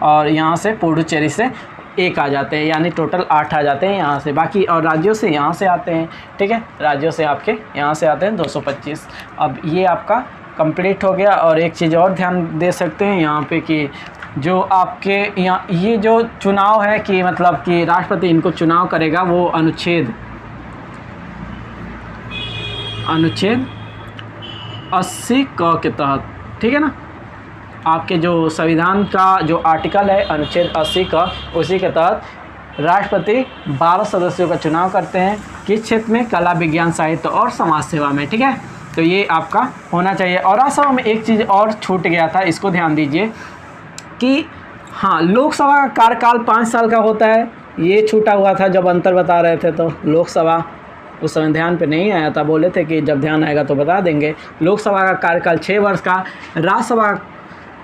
और यहाँ से पुडुचेरी से 1 आ जाते हैं, यानी टोटल 8 आ जाते हैं यहाँ से। बाकी और राज्यों से यहाँ से आते हैं, ठीक है, राज्यों से आपके यहाँ से आते हैं 225। अब ये आपका कंप्लीट हो गया। और एक चीज़ और ध्यान दे सकते हैं यहाँ पे कि जो आपके यहाँ ये जो चुनाव है कि मतलब कि राष्ट्रपति इनको चुनाव करेगा, वो अनुच्छेद 80 क के तहत, ठीक है ना, आपके जो संविधान का जो आर्टिकल है अनुच्छेद 80 का, उसी के तहत राष्ट्रपति 12 सदस्यों का चुनाव करते हैं। किस क्षेत्र में? कला, विज्ञान, साहित्य और समाज सेवा में, ठीक है। तो ये आपका होना चाहिए। और राज्यसभा में एक चीज़ और छूट गया था, इसको ध्यान दीजिए कि हाँ, लोकसभा का कार्यकाल 5 साल का होता है, ये छूटा हुआ था जब अंतर बता रहे थे। तो लोकसभा उस समय ध्यान पे नहीं आया था, बोले थे कि जब ध्यान आएगा तो बता देंगे। लोकसभा का कार्यकाल 6 वर्ष का,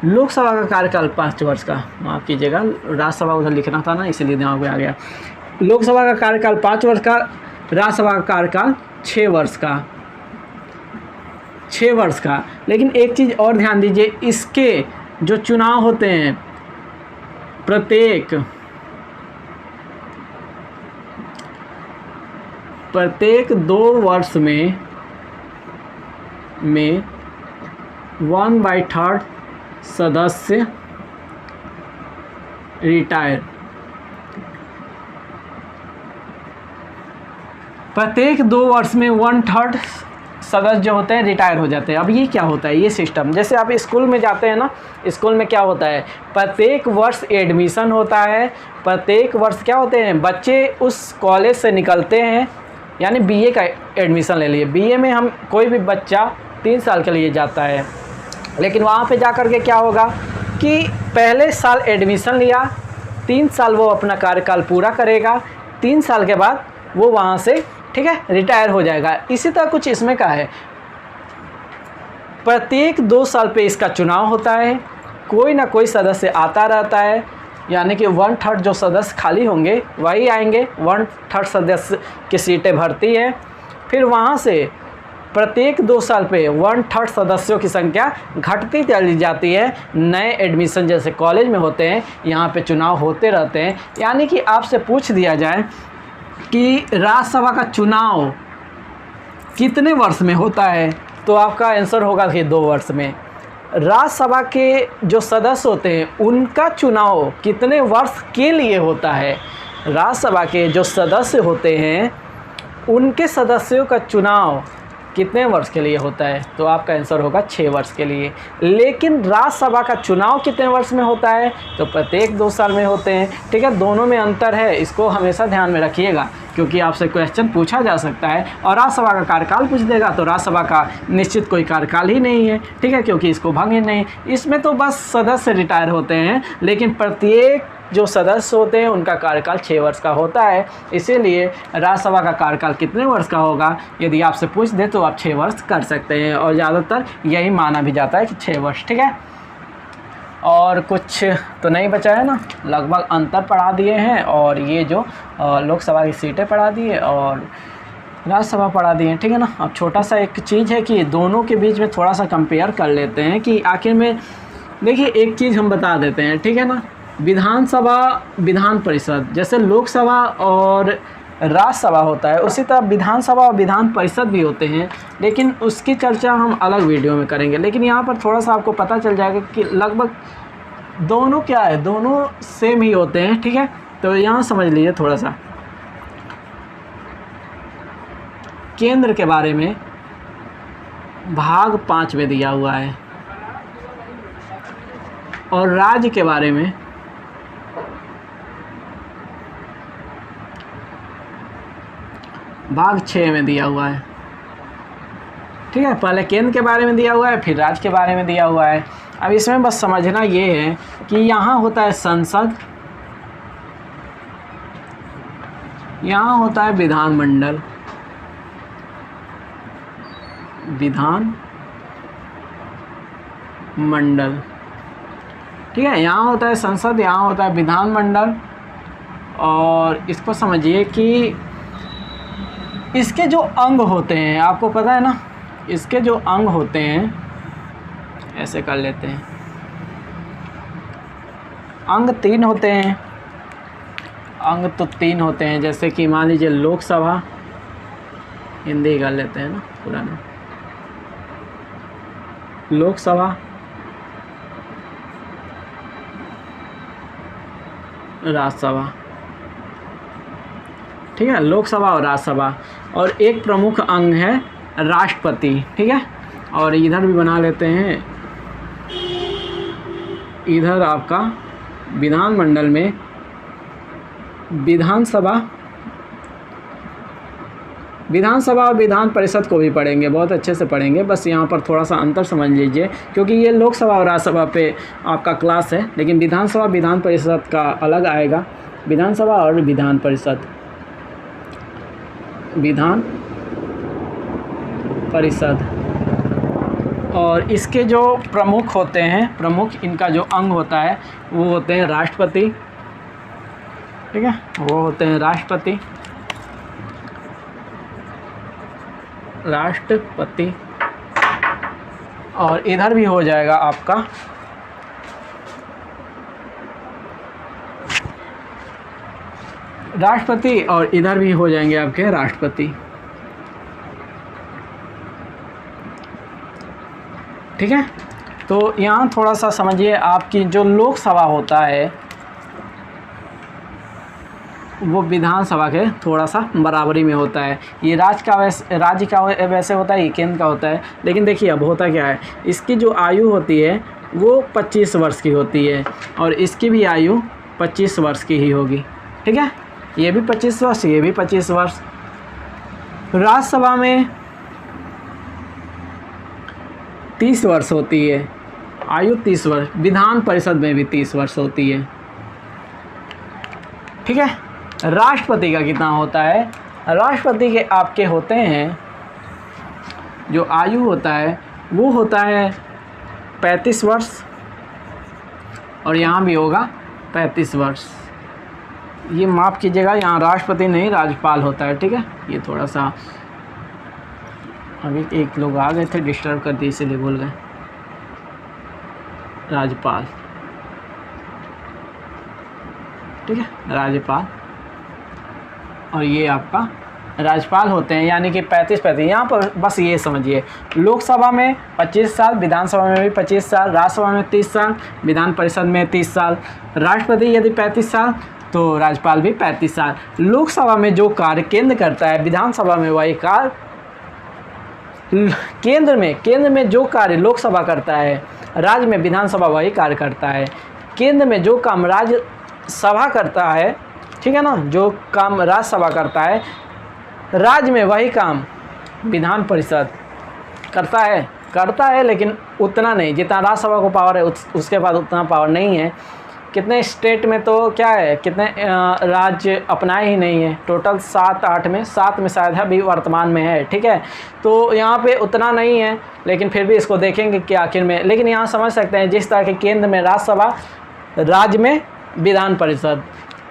लोकसभा का कार्यकाल 5 वर्ष का, माफ़ कीजिएगा, राज्यसभा उधर लिखना था ना, इसलिए दिमाग में आ गया। लोकसभा का कार्यकाल 5 वर्ष का, राज्यसभा का कार्यकाल 6 वर्ष का, 6 वर्ष का। लेकिन एक चीज़ और ध्यान दीजिए, इसके जो चुनाव होते हैं प्रत्येक 2 वर्ष में 1/3 सदस्य रिटायर, प्रत्येक 2 वर्ष में 1/3 सदस्य जो होते हैं रिटायर हो जाते हैं। अब ये क्या होता है, ये सिस्टम, जैसे आप स्कूल में जाते हैं ना, स्कूल में क्या होता है, प्रत्येक वर्ष एडमिशन होता है, प्रत्येक वर्ष क्या होते हैं, बच्चे उस कॉलेज से निकलते हैं, यानी बीए का एडमिशन ले लिए। बीए में हम कोई भी बच्चा 3 साल के लिए जाता है, लेकिन वहाँ पे जा कर के क्या होगा कि पहले साल एडमिशन लिया, 3 साल वो अपना कार्यकाल पूरा करेगा, 3 साल के बाद वो वहाँ से, ठीक है, रिटायर हो जाएगा। इसी तरह कुछ इसमें का है, प्रत्येक 2 साल पे इसका चुनाव होता है, कोई ना कोई सदस्य आता रहता है, यानी कि 1/3 जो सदस्य खाली होंगे वही आएंगे, 1/3 सदस्य की सीटें भरती हैं। फिर वहाँ से प्रत्येक 2 साल पे 1/3 सदस्यों की संख्या घटती चली जाती है। नए एडमिशन जैसे कॉलेज में होते हैं, यहाँ पे चुनाव होते रहते हैं। यानी कि आपसे पूछ दिया जाए कि राज्यसभा का चुनाव कितने वर्ष में होता है, तो आपका आंसर होगा कि 2 वर्ष में। राज्यसभा के जो सदस्य होते हैं उनका चुनाव कितने वर्ष के लिए होता है, राज्यसभा के जो सदस्य होते हैं उनके सदस्यों का चुनाव कितने वर्ष के लिए होता है, तो आपका आंसर होगा 6 वर्ष के लिए। लेकिन राज्यसभा का चुनाव कितने वर्ष में होता है, तो प्रत्येक 2 साल में होते हैं, ठीक है। दोनों में अंतर है, इसको हमेशा ध्यान में रखिएगा, क्योंकि आपसे क्वेश्चन पूछा जा सकता है। और राज्यसभा का कार्यकाल पूछ देगा तो राज्यसभा का निश्चित कोई कार्यकाल ही नहीं है, ठीक है, क्योंकि इसको भंग ही नहीं, इसमें तो बस सदस्य रिटायर होते हैं। लेकिन प्रत्येक जो सदस्य होते हैं उनका कार्यकाल 6 वर्ष का होता है। इसीलिए राज्यसभा का कार्यकाल कितने वर्ष का होगा, यदि आपसे पूछ दे तो आप 6 वर्ष कर सकते हैं, और ज़्यादातर यही माना भी जाता है कि 6 वर्ष, ठीक है। और कुछ तो नहीं बचा है ना, लगभग अंतर पढ़ा दिए हैं, और ये जो लोकसभा की सीटें पढ़ा दिए और राज्यसभा पढ़ा दिए, ठीक है ना। अब छोटा सा एक चीज़ है कि दोनों के बीच में थोड़ा सा कंपेयर कर लेते हैं कि आखिर में, देखिए एक चीज़ हम बता देते हैं, ठीक है ना। विधानसभा, विधान परिषद, जैसे लोकसभा और राज्यसभा होता है, उसी तरह विधानसभा और विधान परिषद भी होते हैं, लेकिन उसकी चर्चा हम अलग वीडियो में करेंगे। लेकिन यहाँ पर थोड़ा सा आपको पता चल जाएगा कि लगभग दोनों क्या है, दोनों सेम ही होते हैं, ठीक है। तो यहाँ समझ लीजिए थोड़ा सा केंद्र के बारे में भाग 5 में दिया हुआ है, और राज्य के बारे में भाग 6 में दिया हुआ है। ठीक है, पहले केंद्र के बारे में दिया हुआ है, फिर राज्य के बारे में दिया हुआ है। अब इसमें बस समझना ये है कि यहाँ होता है संसद, यहाँ होता है विधानमंडल, विधान मंडल, ठीक है। यहाँ होता है संसद, यहाँ होता है विधानमंडल। और इसको समझिए कि इसके जो अंग होते हैं, आपको पता है ना, इसके जो अंग होते हैं, ऐसे कर लेते हैं, अंग 3 होते हैं, अंग तो 3 होते हैं। जैसे कि मान लीजिए लोकसभा, हिंदी कर लेते हैं ना पुराना, लोकसभा, राज्यसभा, ठीक है, लोकसभा और राज्यसभा। और एक प्रमुख अंग है राष्ट्रपति, ठीक है। और इधर भी बना लेते हैं, इधर आपका विधानमंडल में विधानसभा, विधानसभा और विधान परिषद को भी पढ़ेंगे, बहुत अच्छे से पढ़ेंगे। बस यहाँ पर थोड़ा सा अंतर समझ लीजिए, क्योंकि ये लोकसभा और राज्यसभा पे आपका क्लास है, लेकिन विधानसभा विधान परिषद का अलग आएगा। विधानसभा और विधान परिषद, विधान परिषद। और इसके जो प्रमुख होते हैं, प्रमुख इनका जो अंग होता है वो होते हैं राष्ट्रपति, ठीक है, वो होते हैं राष्ट्रपति, राष्ट्रपति। और इधर भी हो जाएगा आपका राष्ट्रपति, और इधर भी हो जाएंगे आपके राष्ट्रपति, ठीक है। तो यहाँ थोड़ा सा समझिए, आपकी जो लोकसभा होता है वो विधानसभा के थोड़ा सा बराबरी में होता है। ये राज्य का वैसे होता है, ये केंद्र का होता है। लेकिन देखिए अब होता क्या है, इसकी जो आयु होती है वो 25 वर्ष की होती है, और इसकी भी आयु 25 वर्ष की ही होगी, ठीक है। ये भी 25 वर्ष, ये भी 25 वर्ष। राज्यसभा में 30 वर्ष होती है, आयु 30 वर्ष। विधान परिषद में भी 30 वर्ष होती है, ठीक है। राष्ट्रपति का कितना होता है? राष्ट्रपति के आपके होते हैं, जो आयु होता है वो होता है 35 वर्ष, और यहाँ भी होगा 35 वर्ष। ये माफ़ कीजिएगा, यहाँ राष्ट्रपति नहीं राज्यपाल होता है, ठीक है। ये थोड़ा सा अभी एक लोग आ गए थे, डिस्टर्ब कर दिए, इसीलिए बोल गए राज्यपाल, ठीक है, राज्यपाल। और ये आपका राज्यपाल होते हैं, यानी कि 35। यहाँ पर बस ये समझिए, लोकसभा में 25 साल, विधानसभा में भी 25 साल, राज्यसभा में 30 साल, विधान परिषद में 30 साल। राष्ट्रपति यदि 35 साल तो राज्यपाल भी 35 साल। लोकसभा में जो कार्य केंद्र करता है, विधानसभा में वही कार्य केंद्र में जो कार्य लोकसभा करता है, राज्य में विधानसभा वही कार्य करता है। केंद्र में जो काम राज्यसभा करता है, ठीक है ना, जो काम राज्यसभा करता है, राज्य में वही काम विधान परिषद करता है, लेकिन उतना नहीं जितना राज्यसभा को पावर है, उसके पास उतना पावर नहीं है। कितने स्टेट में तो क्या है, कितने राज्य अपनाए ही नहीं है, टोटल 7-8 में, 7 में शायद अभी वर्तमान में है, ठीक है। तो यहाँ पे उतना नहीं है, लेकिन फिर भी इसको देखेंगे कि आखिर में। लेकिन यहाँ समझ सकते हैं, जिस तरह के केंद्र में राज्यसभा, राज्य में विधान परिषद,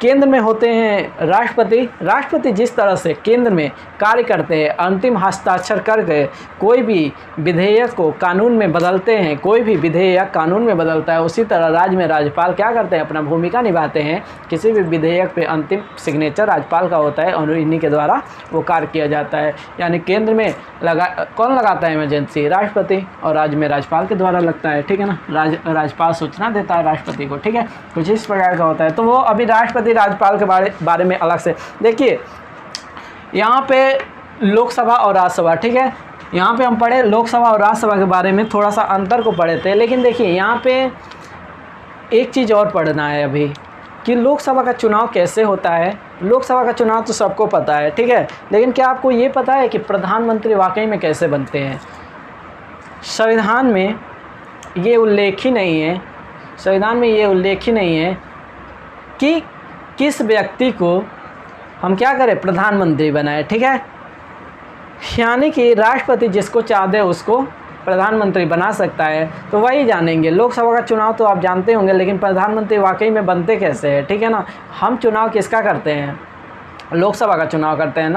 केंद्र में होते हैं राष्ट्रपति जिस तरह से केंद्र में कार्य करते हैं, अंतिम हस्ताक्षर करके कोई भी विधेयक को कानून में बदलते हैं, कोई भी विधेयक कानून में बदलता है, उसी तरह राज्य में राज्यपाल क्या करते हैं, अपना भूमिका निभाते हैं। किसी भी विधेयक पे अंतिम सिग्नेचर राज्यपाल का होता है, और इन्हीं के द्वारा वो कार्य किया जाता है। यानी केंद्र में कौन लगाता है इमरजेंसी? राष्ट्रपति, और राज्य में राज्यपाल के द्वारा लगता है, ठीक है ना। राज्यपाल सूचना देता है राष्ट्रपति को, ठीक है, कुछ इस प्रकार का होता है। तो वो अभी राष्ट्रपति राज्यपाल के बारे में अलग से देखिए। यहाँ पे लोकसभा और राज्यसभा, ठीक है, यहाँ पे हम पढ़े लोकसभा और राज्यसभा के बारे में, थोड़ा सा अंतर को पढ़े थे। लेकिन देखिए यहाँ पे एक चीज़ और पढ़ना है अभी, कि लोकसभा का चुनाव कैसे होता है। लोकसभा का चुनाव तो सबको पता है, ठीक है, लेकिन क्या आपको ये पता है कि प्रधानमंत्री वाकई में कैसे बनते हैं? संविधान में ये उल्लेख ही नहीं है, संविधान में ये उल्लेख ही नहीं है कि किस व्यक्ति को हम क्या करें, प्रधानमंत्री बनाए। ठीक है, यानी कि राष्ट्रपति जिसको चाह दे उसको प्रधानमंत्री बना सकता है। तो वही जानेंगे। लोकसभा का चुनाव तो आप जानते होंगे, लेकिन प्रधानमंत्री वाकई में बनते कैसे हैं। ठीक है ना, हम चुनाव किसका करते हैं, लोकसभा का चुनाव करते हैं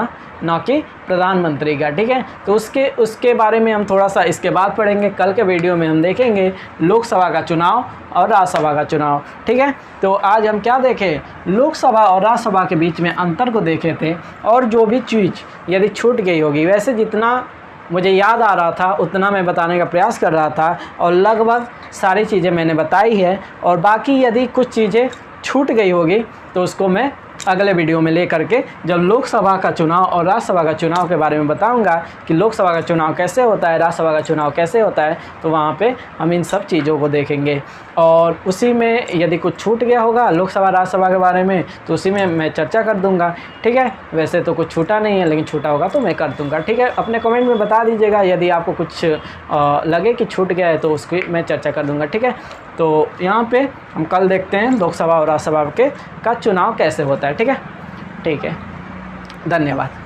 ना कि प्रधानमंत्री का। ठीक है, तो उसके बारे में हम थोड़ा सा इसके बाद पढ़ेंगे। कल के वीडियो में हम देखेंगे लोकसभा का चुनाव और राज्यसभा का चुनाव। ठीक है, तो आज हम क्या देखें, लोकसभा और राज्यसभा के बीच में अंतर को देखे थे, और जो भी चीज़ यदि छूट गई होगी, वैसे जितना मुझे याद आ रहा था उतना मैं बताने का प्रयास कर रहा था, और लगभग सारी चीज़ें मैंने बताई है। और बाकी यदि कुछ चीज़ें छूट गई होगी तो उसको मैं अगले वीडियो में ले करके, जब लोकसभा का चुनाव और राज्यसभा का चुनाव के बारे में बताऊंगा कि लोकसभा का चुनाव कैसे होता है, राज्यसभा का चुनाव कैसे होता है, तो वहाँ पे हम इन सब चीज़ों को देखेंगे। और उसी में यदि कुछ छूट गया होगा लोकसभा राज्यसभा के बारे में तो उसी में मैं चर्चा कर दूँगा। ठीक है, वैसे तो कुछ छूटा नहीं है, लेकिन छूटा होगा तो मैं कर दूँगा। ठीक है, अपने कमेंट में बता दीजिएगा यदि आपको कुछ लगे कि छूट गया है तो उसकी मैं चर्चा कर दूँगा। ठीक है, तो यहाँ पे हम कल देखते हैं लोकसभा और राज्यसभा का चुनाव कैसे होता है। ठीक है, धन्यवाद।